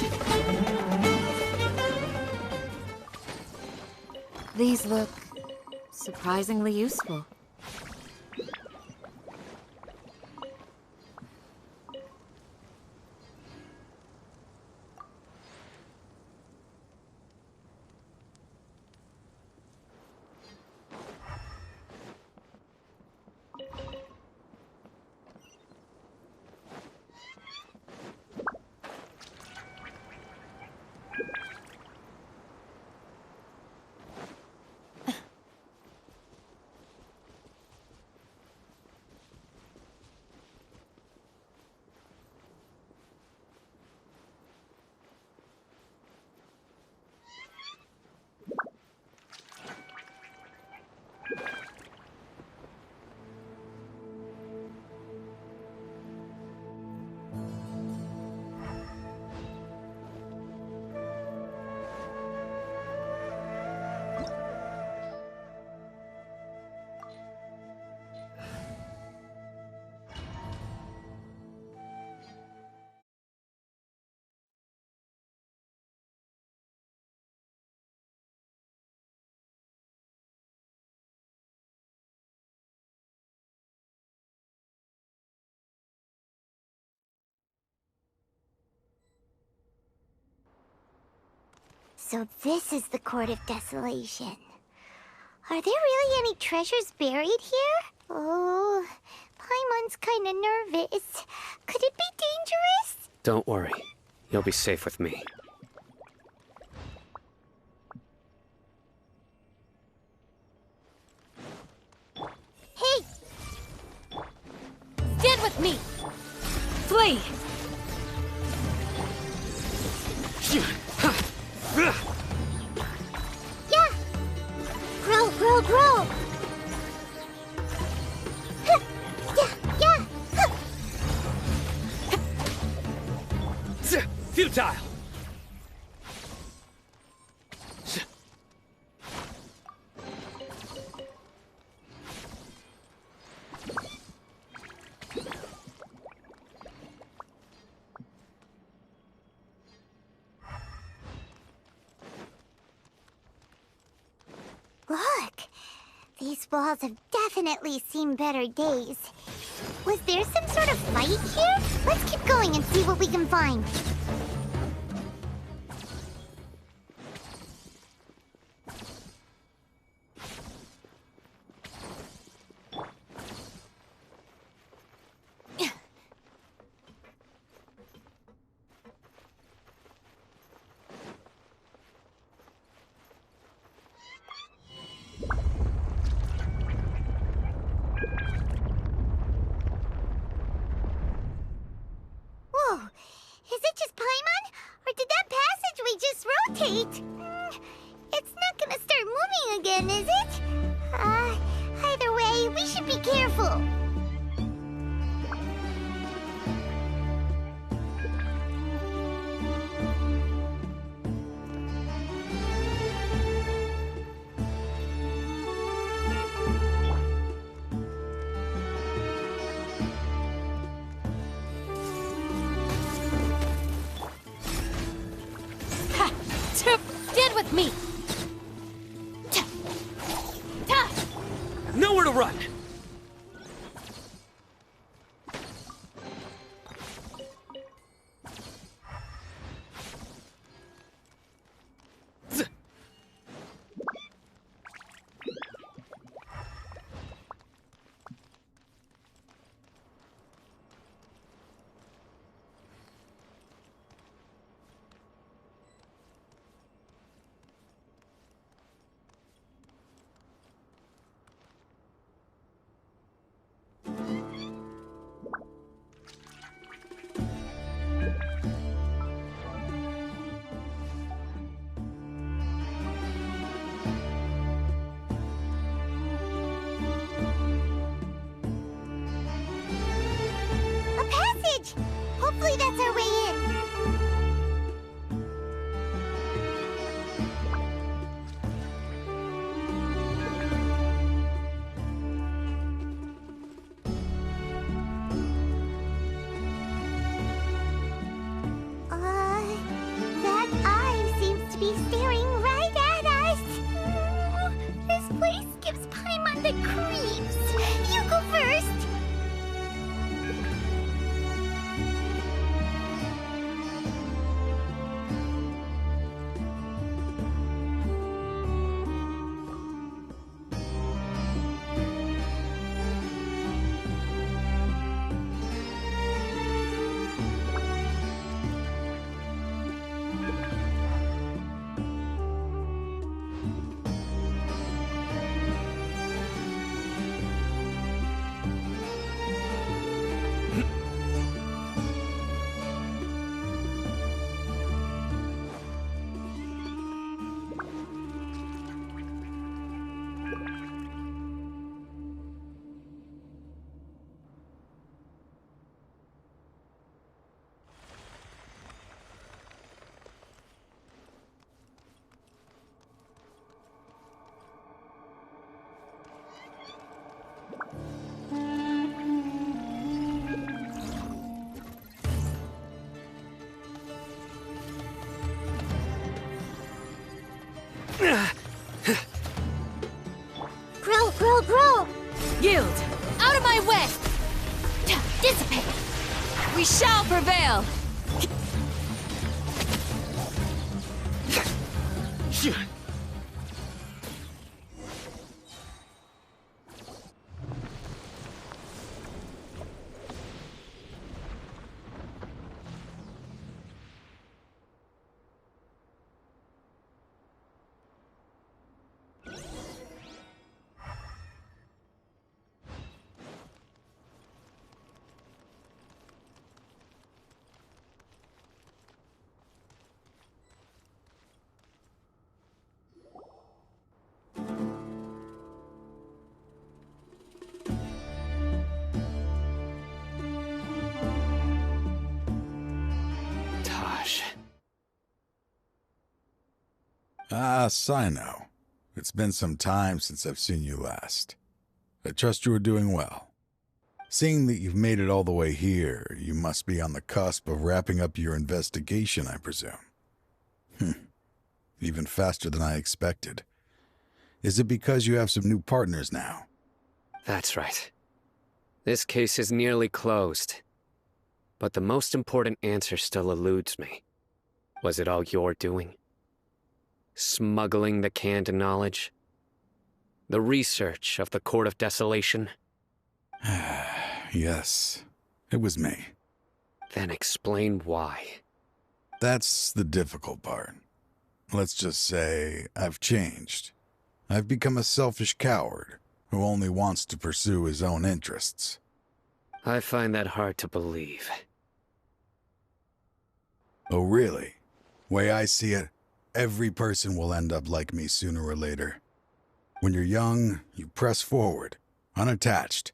Speaker 5: These look surprisingly useful.
Speaker 6: So this is the Court of Desolation. Are there really any treasures buried here? Oh, Paimon's kinda nervous. Could it be dangerous?
Speaker 10: Don't worry. You'll be safe with me.
Speaker 5: Hey! Stand with me! Flee!
Speaker 6: Yeah! Grow! Yeah!
Speaker 3: Futile!
Speaker 6: These walls have definitely seen better days. Was there some sort of fight here? Let's keep going and see what we can find. Whoa, is it just Paimon? Or did that passageway just rotate? It's not gonna start moving again, is it? Either way, we should be careful.
Speaker 5: Get with me!
Speaker 3: Nowhere to run!
Speaker 6: A passage! Hopefully that's our way in. That eye seems to be staring right at us. This place gives Paimon the creeps. You go first. Grow!
Speaker 5: Yield! Out of my way! Dissipate! We shall prevail!
Speaker 20: Ah, Cyno. It's been some time since I've seen you last. I trust you are doing well. Seeing that you've made it all the way here, you must be on the cusp of wrapping up your investigation, I presume. Even faster than I expected. Is it because you have some new partners now?
Speaker 10: That's right. This case is nearly closed. But the most important answer still eludes me. Was it all your doing? Smuggling the canned knowledge? The research of the Court of Desolation?
Speaker 20: Yes, it was me.
Speaker 10: Then explain why.
Speaker 20: That's the difficult part. Let's just say I've changed. I've become a selfish coward who only wants to pursue his own interests.
Speaker 10: I find that hard to believe.
Speaker 20: Oh, really? Way I see it, every person will end up like me sooner or later. When you're young, you press forward, unattached,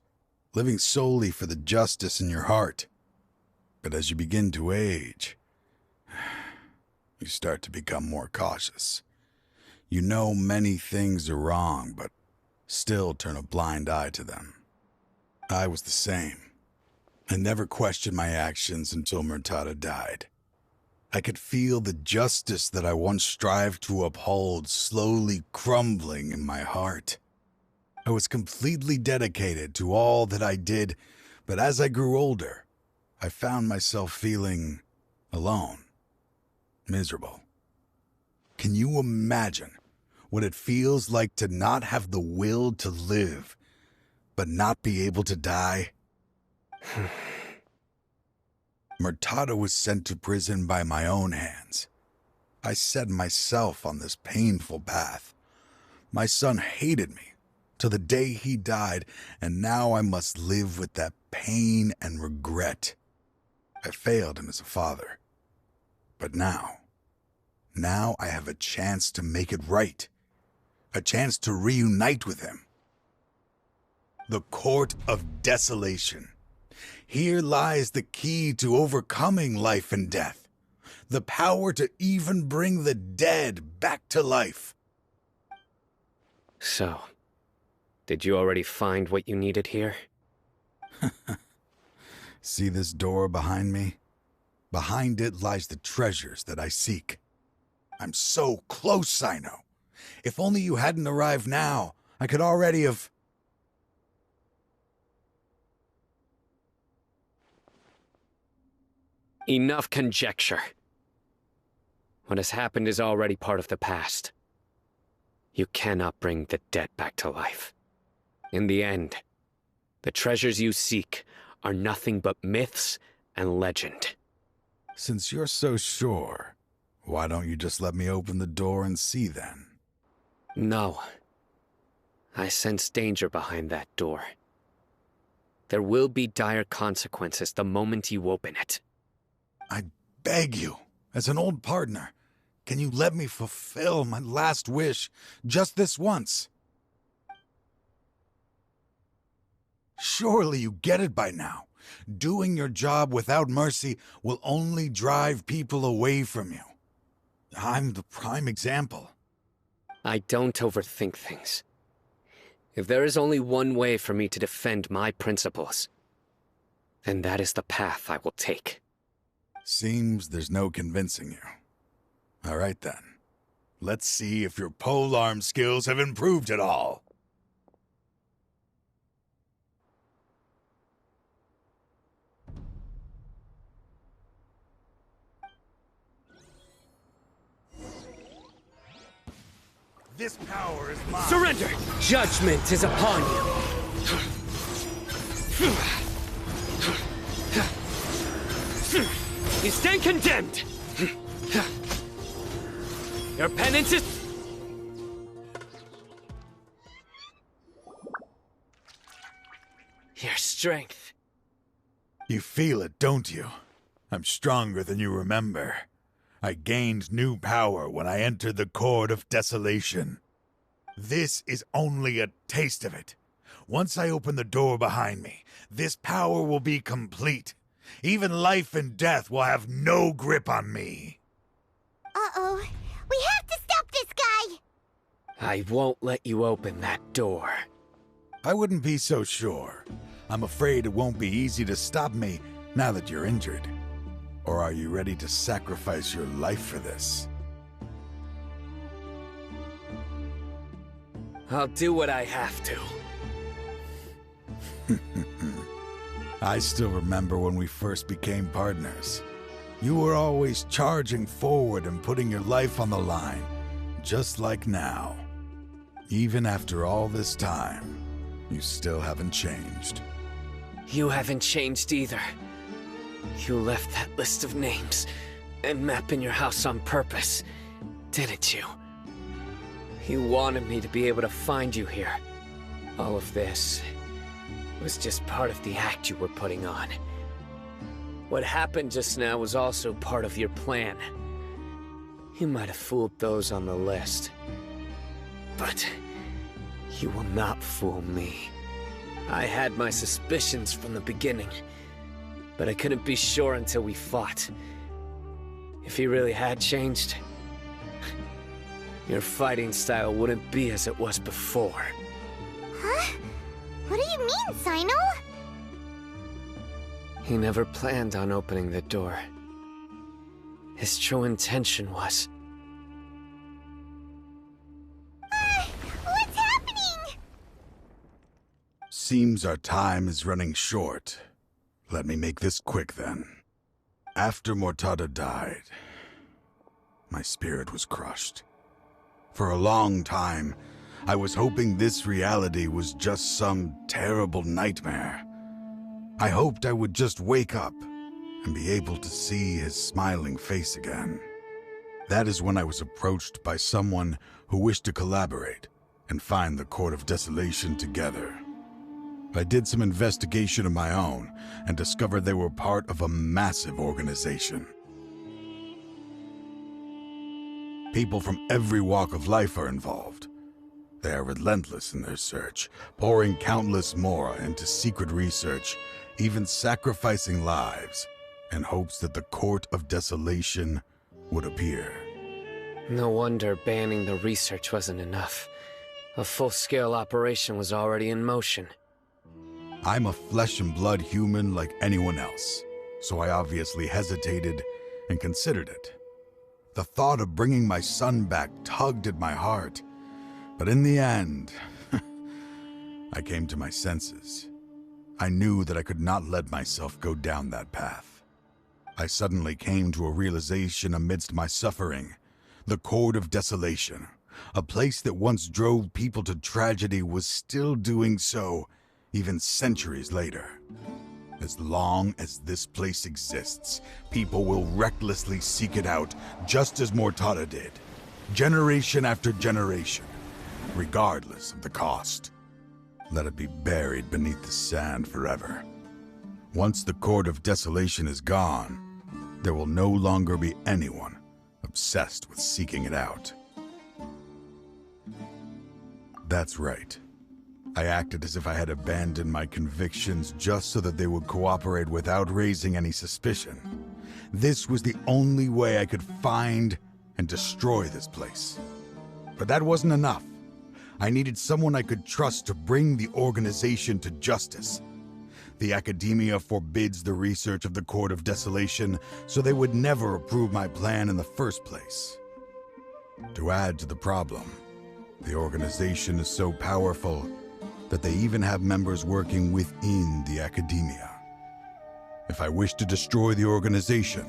Speaker 20: living solely for the justice in your heart. But as you begin to age, you start to become more cautious. You know many things are wrong, but still turn a blind eye to them. I was the same. I never questioned my actions until Murtada died. I could feel the justice that I once strived to uphold slowly crumbling in my heart. I was completely dedicated to all that I did, but as I grew older, I found myself feeling alone, miserable. Can you imagine what it feels like to not have the will to live, but not be able to die? Murtada was sent to prison by my own hands. I set myself on this painful path. My son hated me till the day he died, and now I must live with that pain and regret. I failed him as a father. But now I have a chance to make it right. A chance to reunite with him. The Court of Desolation. Here lies the key to overcoming life and death. The power to even bring the dead back to life.
Speaker 10: So, did you already find what you needed here?
Speaker 20: See this door behind me? Behind it lies the treasures that I seek. I'm so close, Cyno. If only you hadn't arrived now, I could already have...
Speaker 10: Enough conjecture. What has happened is already part of the past. You cannot bring the dead back to life. In the end, the treasures you seek are nothing but myths and legend.
Speaker 20: Since you're so sure, why don't you just let me open the door and see then?
Speaker 10: No. I sense danger behind that door. There will be dire consequences the moment you open it.
Speaker 20: I beg you, as an old partner, can you let me fulfill my last wish just this once? Surely you get it by now. Doing your job without mercy will only drive people away from you. I'm the prime example.
Speaker 10: I don't overthink things. If there is only one way for me to defend my principles, then that is the path I will take.
Speaker 20: Seems there's no convincing you. All right then. Let's see if your polearm skills have improved at all. This power is mine.
Speaker 2: Surrender! Judgment is upon you. You stand condemned! Your penance is... Your strength.
Speaker 20: You feel it, don't you? I'm stronger than you remember. I gained new power when I entered the Court of Desolation. This is only a taste of it. Once I open the door behind me, this power will be complete. Even life and death will have no grip on me.
Speaker 6: Uh-oh. We have to stop this guy!
Speaker 10: I won't let you open that door.
Speaker 20: I wouldn't be so sure. I'm afraid it won't be easy to stop me now that you're injured. Or are you ready to sacrifice your life for this?
Speaker 10: I'll do what I have to.
Speaker 20: I still remember when we first became partners. You were always charging forward and putting your life on the line, just like now. Even after all this time, you still haven't changed.
Speaker 10: You haven't changed either. You left that list of names and map in your house on purpose, didn't you? You wanted me to be able to find you here. All of this was just part of the act you were putting on. What happened just now was also part of your plan. You might have fooled those on the list, but you will not fool me. I had my suspicions from the beginning, but I couldn't be sure until we fought. If you really had changed, your fighting style wouldn't be as it was before.
Speaker 6: Huh? What do you mean, Cyno?
Speaker 10: He never planned on opening the door. His true intention was...
Speaker 6: What's happening?
Speaker 20: Seems our time is running short. Let me make this quick then. After Mortada died, my spirit was crushed. For a long time, I was hoping this reality was just some terrible nightmare. I hoped I would just wake up and be able to see his smiling face again. That is when I was approached by someone who wished to collaborate and find the Court of Desolation together. I did some investigation of my own and discovered they were part of a massive organization. People from every walk of life are involved. They are relentless in their search, pouring countless mora into secret research, even sacrificing lives, in hopes that the Court of Desolation would appear.
Speaker 10: No wonder banning the research wasn't enough. A full-scale operation was already in motion.
Speaker 20: I'm a flesh and blood human like anyone else, so I obviously hesitated and considered it. The thought of bringing my son back tugged at my heart, but in the end, I came to my senses. I knew that I could not let myself go down that path. I suddenly came to a realization amidst my suffering. The Court of Desolation, a place that once drove people to tragedy, was still doing so even centuries later. As long as this place exists, people will recklessly seek it out, just as Mortada did, generation after generation, regardless of the cost. Let it be buried beneath the sand forever. Once the Court of Desolation is gone, there will no longer be anyone obsessed with seeking it out. That's right. I acted as if I had abandoned my convictions just so that they would cooperate without raising any suspicion. This was the only way I could find and destroy this place. But that wasn't enough. I needed someone I could trust to bring the organization to justice. The Academia forbids the research of the Court of Desolation, so they would never approve my plan in the first place. To add to the problem, the organization is so powerful that they even have members working within the Academia. If I wished to destroy the organization,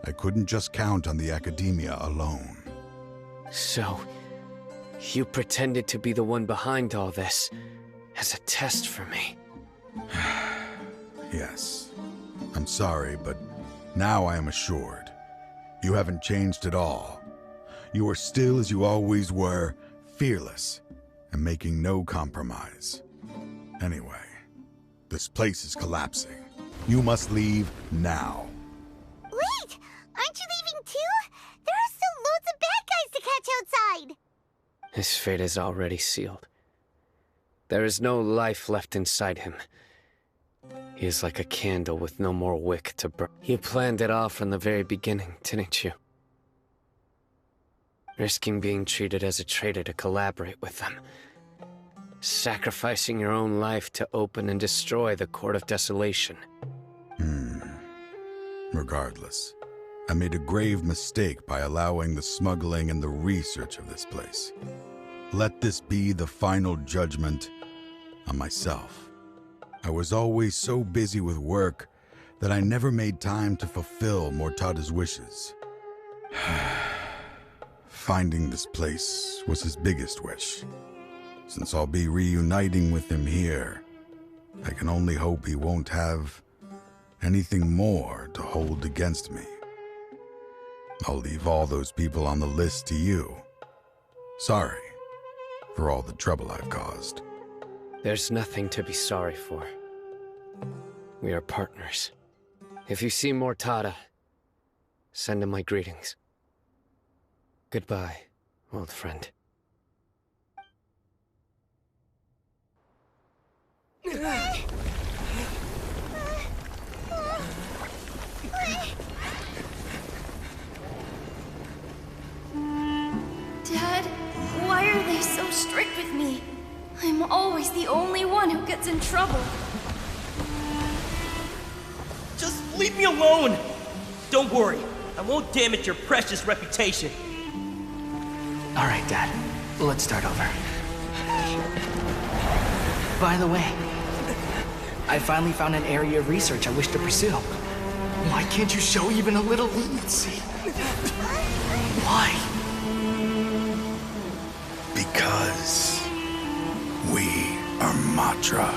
Speaker 20: I couldn't just count on the Academia alone.
Speaker 10: So, you pretended to be the one behind all this, as a test for me.
Speaker 20: Yes. I'm sorry, but now I am assured. You haven't changed at all. You are still as you always were, fearless, and making no compromise. Anyway, this place is collapsing. You must leave now.
Speaker 6: Wait! Aren't you leaving too? There are still loads of bad guys to catch outside!
Speaker 10: His fate is already sealed. There is no life left inside him. He is like a candle with no more wick to burn. You planned it all from the very beginning, didn't you? Risking being treated as a traitor to collaborate with them. Sacrificing your own life to open and destroy the Court of Desolation.
Speaker 20: Regardless, I made a grave mistake by allowing the smuggling and the research of this place. let this be the final judgment on myself. I was always so busy with work that I never made time to fulfill Mortada's wishes. Finding this place was his biggest wish. Since I'll be reuniting with him here, I can only hope he won't have anything more to hold against me. I'll leave all those people on the list to you. Sorry for all the trouble I've caused.
Speaker 10: There's nothing to be sorry for. We are partners. If you see Mortada, send him my greetings. Goodbye, old friend.
Speaker 5: Dad, why are they so strict with me? I'm always the only one who gets in trouble.
Speaker 21: Just leave me alone! Don't worry, I won't damage your precious reputation.
Speaker 12: All right, Dad. Let's start over. By the way, I finally found an area of research I wish to pursue. Why can't you show even a little leniency? Why?
Speaker 20: Because we are Matra.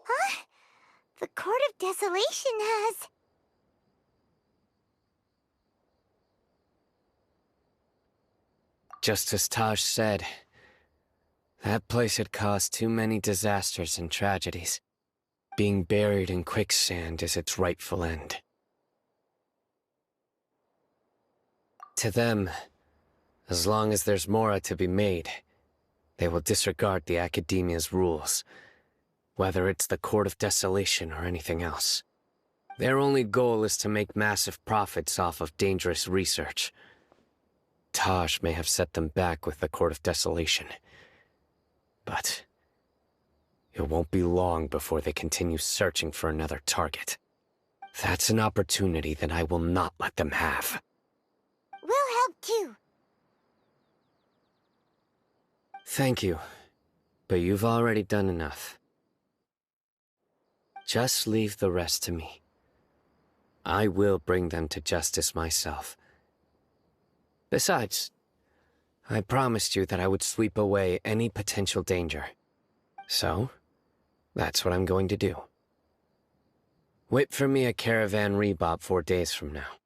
Speaker 6: Huh? The Court of Desolation has...
Speaker 10: Just as Taj said, that place had caused too many disasters and tragedies. Being buried in quicksand is its rightful end. To them, as long as there's more to be made, they will disregard the Academia's rules, whether it's the Court of Desolation or anything else. Their only goal is to make massive profits off of dangerous research. Taj may have set them back with the Court of Desolation, but it won't be long before they continue searching for another target. That's an opportunity that I will not let them have.
Speaker 6: We'll help too.
Speaker 10: Thank you, but you've already done enough. Just leave the rest to me. I will bring them to justice myself. Besides, I promised you that I would sweep away any potential danger. So, that's what I'm going to do. Wait for me at Caravan Rebop 4 days from now.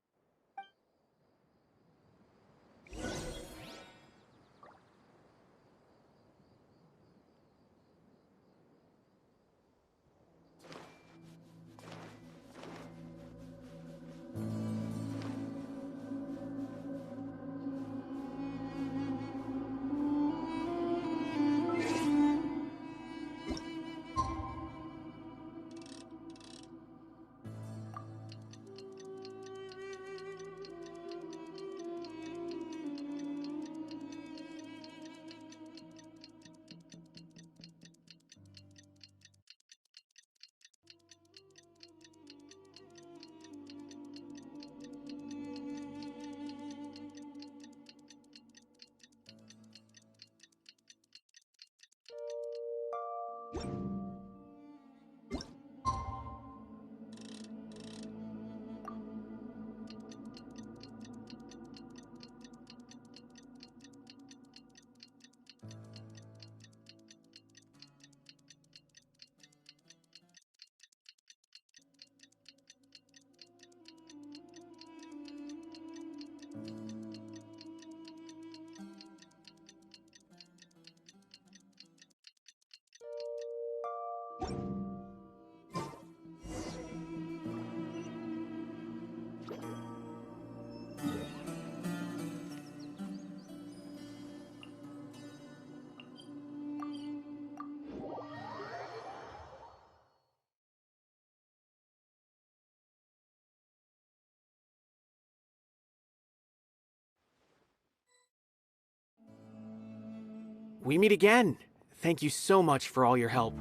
Speaker 7: we meet again. Thank you so much for all your help.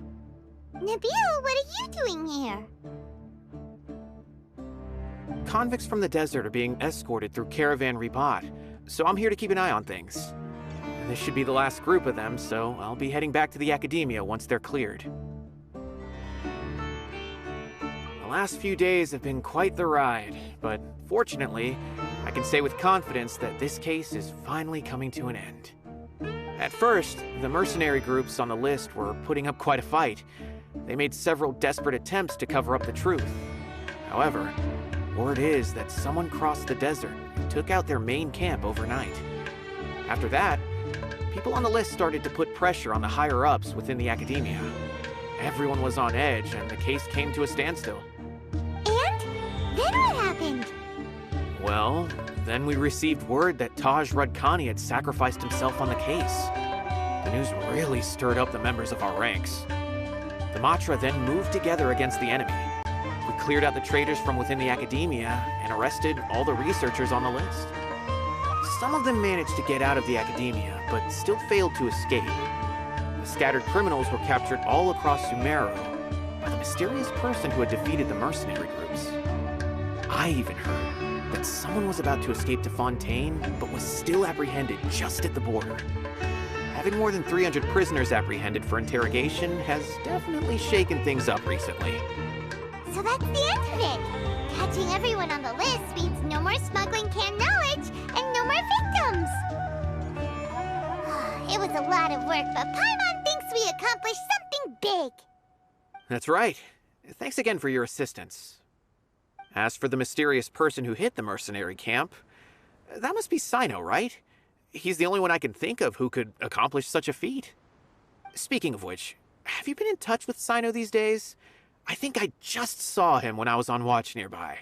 Speaker 6: Nabil, what are you doing here?
Speaker 7: Convicts from the desert are being escorted through Caravan Ribat, so I'm here to keep an eye on things. This should be the last group of them, so I'll be heading back to the Academia once they're cleared. The last few days have been quite the ride, but fortunately, I can say with confidence that this case is finally coming to an end. At first, the mercenary groups on the list were putting up quite a fight. They made several desperate attempts to cover up the truth. However, word is that someone crossed the desert and took out their main camp overnight. After that, people on the list started to put pressure on the higher-ups within the Academia. Everyone was on edge, and the case came to a standstill.
Speaker 6: And? Then what happened?
Speaker 7: Well, then we received word that Taj Radkani had sacrificed himself on the case. The news really stirred up the members of our ranks. The Matra then moved together against the enemy. We cleared out the traitors from within the Academia and arrested all the researchers on the list. Some of them managed to get out of the Academia, but still failed to escape. The scattered criminals were captured all across Sumeru by the mysterious person who had defeated the mercenary groups. I even heard that someone was about to escape to Fontaine, but was still apprehended just at the border. Having more than 300 prisoners apprehended for interrogation has definitely shaken things up recently.
Speaker 6: So that's the end of it. Catching everyone on the list means no more smuggling canned knowledge and no more victims. It was a lot of work, but Paimon thinks we accomplished something big.
Speaker 7: That's right. Thanks again for your assistance. As for the mysterious person who hit the mercenary camp, that must be Cyno, right? He's the only one I can think of who could accomplish such a feat. Speaking of which, have you been in touch with Cyno these days? I think I just saw him when I was on watch nearby.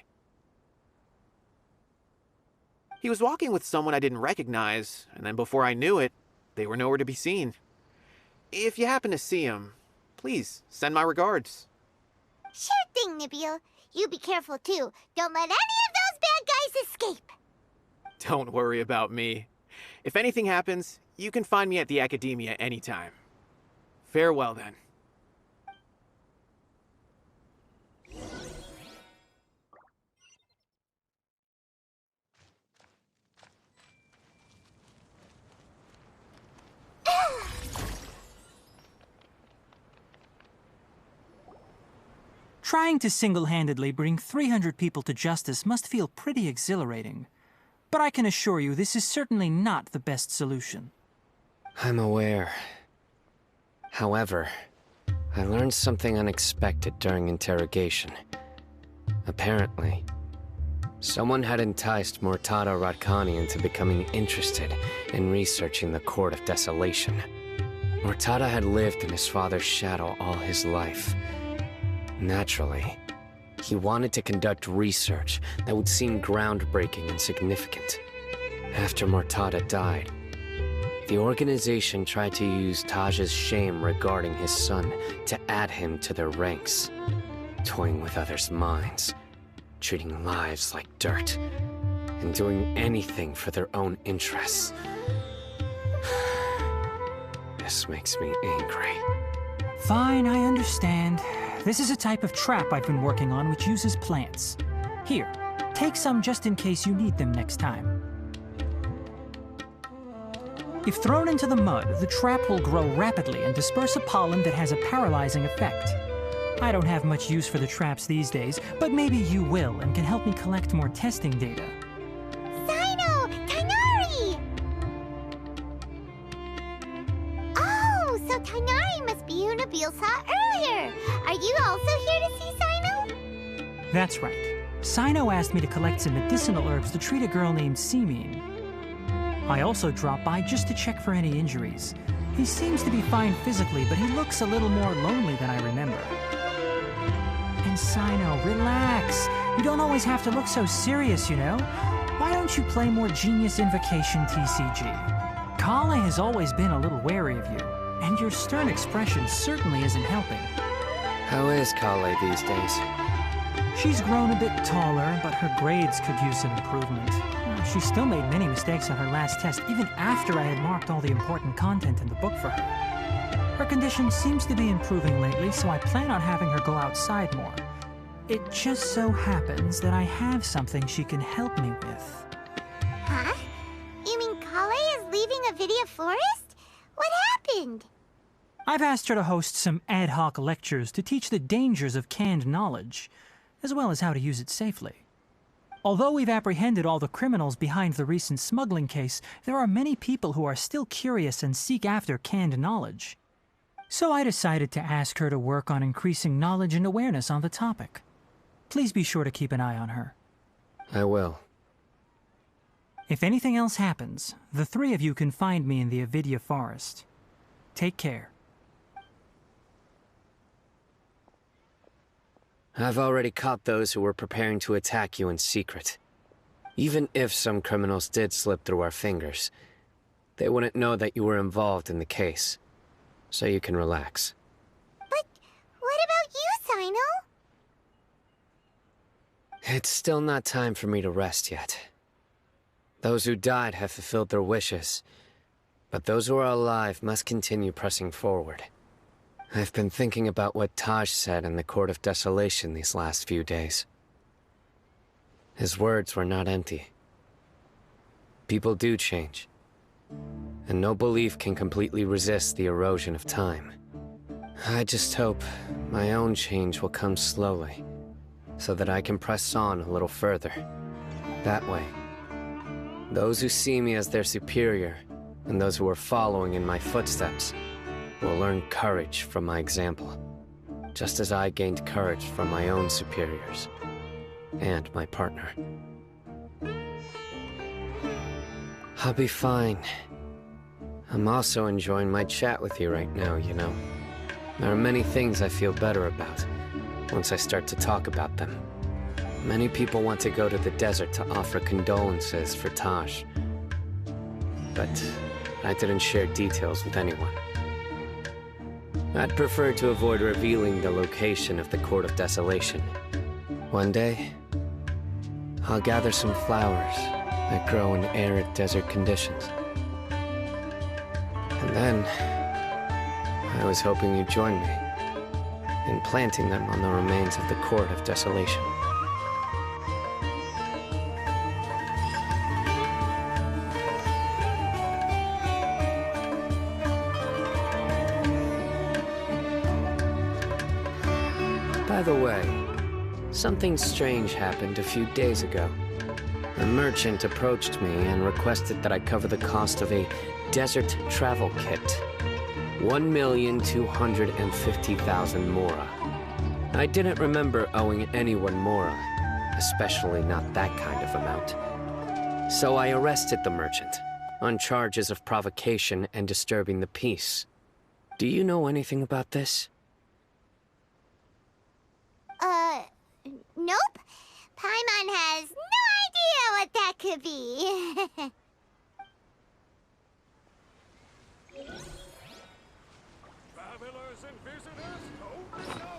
Speaker 7: He was walking with someone I didn't recognize, and then before I knew it, they were nowhere to be seen. If you happen to see him, please send my regards.
Speaker 6: Sure thing, Nabil. You be careful too. Don't let any of those bad guys escape.
Speaker 7: Don't worry about me. If anything happens, you can find me at the Academia anytime. Farewell then.
Speaker 4: Trying to single-handedly bring 300 people to justice must feel pretty exhilarating. But I can assure you this is certainly not the best solution.
Speaker 10: I'm aware. However, I learned something unexpected during interrogation. Apparently, someone had enticed Murtada Radkani into becoming interested in researching the Court of Desolation. Murtada had lived in his father's shadow all his life. Naturally, he wanted to conduct research that would seem groundbreaking and significant. After Murtada died, the organization tried to use Taj's shame regarding his son to add him to their ranks, toying with others' minds, treating lives like dirt, and doing anything for their own interests. This makes me angry.
Speaker 4: Fine, I understand. This is a type of trap I've been working on which uses plants. Here, take some just in case you need them next time. If thrown into the mud, the trap will grow rapidly and disperse a pollen that has a paralyzing effect. I don't have much use for the traps these days, but maybe you will and can help me collect more testing data.
Speaker 6: Cyno! Tighnari! Oh, so Tighnari must be who Nabil saw earlier. Are you also here to see Cyno?
Speaker 4: That's right. Cyno asked me to collect some medicinal herbs to treat a girl named Seemine. I also dropped by just to check for any injuries. He seems to be fine physically, but he looks a little more lonely than I remember. And Cyno, relax. You don't always have to look so serious, you know? Why don't you play more Genius Invocation TCG? Kale has always been a little wary of you, and your stern expression certainly isn't helping.
Speaker 10: How is Kale these days?
Speaker 4: She's grown a bit taller, but her grades could use some improvement. she still made many mistakes on her last test, even after I had marked all the important content in the book for her. Her condition seems to be improving lately, so I plan on having her go outside more. It just so happens that I have something she can help me with.
Speaker 6: Huh? You mean Kale is leaving Avidia Forest? What happened?
Speaker 4: I've asked her to host some ad hoc lectures to teach the dangers of canned knowledge, as well as how to use it safely. Although we've apprehended all the criminals behind the recent smuggling case, there are many people who are still curious and seek after canned knowledge. So I decided to ask her to work on increasing knowledge and awareness on the topic. Please be sure to keep an eye on her.
Speaker 10: I will.
Speaker 4: If anything else happens, the three of you can find me in the Avidia Forest. Take care.
Speaker 10: I've already caught those who were preparing to attack you in secret. Even if some criminals did slip through our fingers, they wouldn't know that you were involved in the case. So you can relax.
Speaker 6: But what about you, Cyno?
Speaker 10: It's still not time for me to rest yet. Those who died have fulfilled their wishes, but those who are alive must continue pressing forward. I've been thinking about what Taj said in the Court of Desolation these last few days. His words were not empty. People do change, and no belief can completely resist the erosion of time. I just hope my own change will come slowly, so that I can press on a little further. That way, those who see me as their superior, and those who are following in my footsteps, will learn courage from my example, just as I gained courage from my own superiors, and my partner. I'll be fine. I'm also enjoying my chat with you right now, you know. There are many things I feel better about once I start to talk about them. Many people want to go to the desert to offer condolences for Taj, but I didn't share details with anyone. I'd prefer to avoid revealing the location of the Court of Desolation. One day, I'll gather some flowers that grow in arid desert conditions. And then, I was hoping you'd join me in planting them on the remains of the Court of Desolation. By the way, something strange happened a few days ago. A merchant approached me and requested that I cover the cost of a desert travel kit. 1,250,000 mora. I didn't remember owing anyone mora, especially not that kind of amount. So I arrested the merchant on charges of provocation and disturbing the peace. Do you know anything about this?
Speaker 6: Nope. Paimon has no idea what that could be.
Speaker 8: Travelers and visitors, don't know.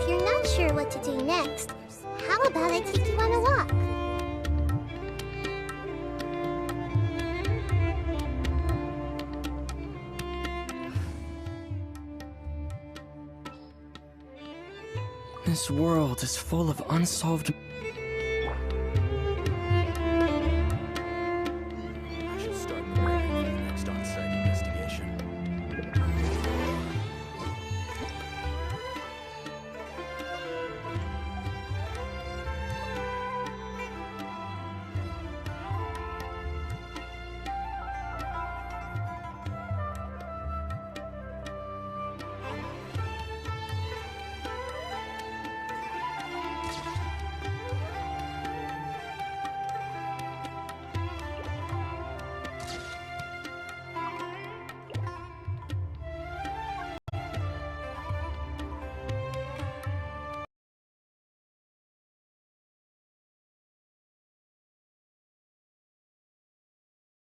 Speaker 6: if you're not sure what to do next, how about I take you on a walk?
Speaker 14: This world is full of unsolved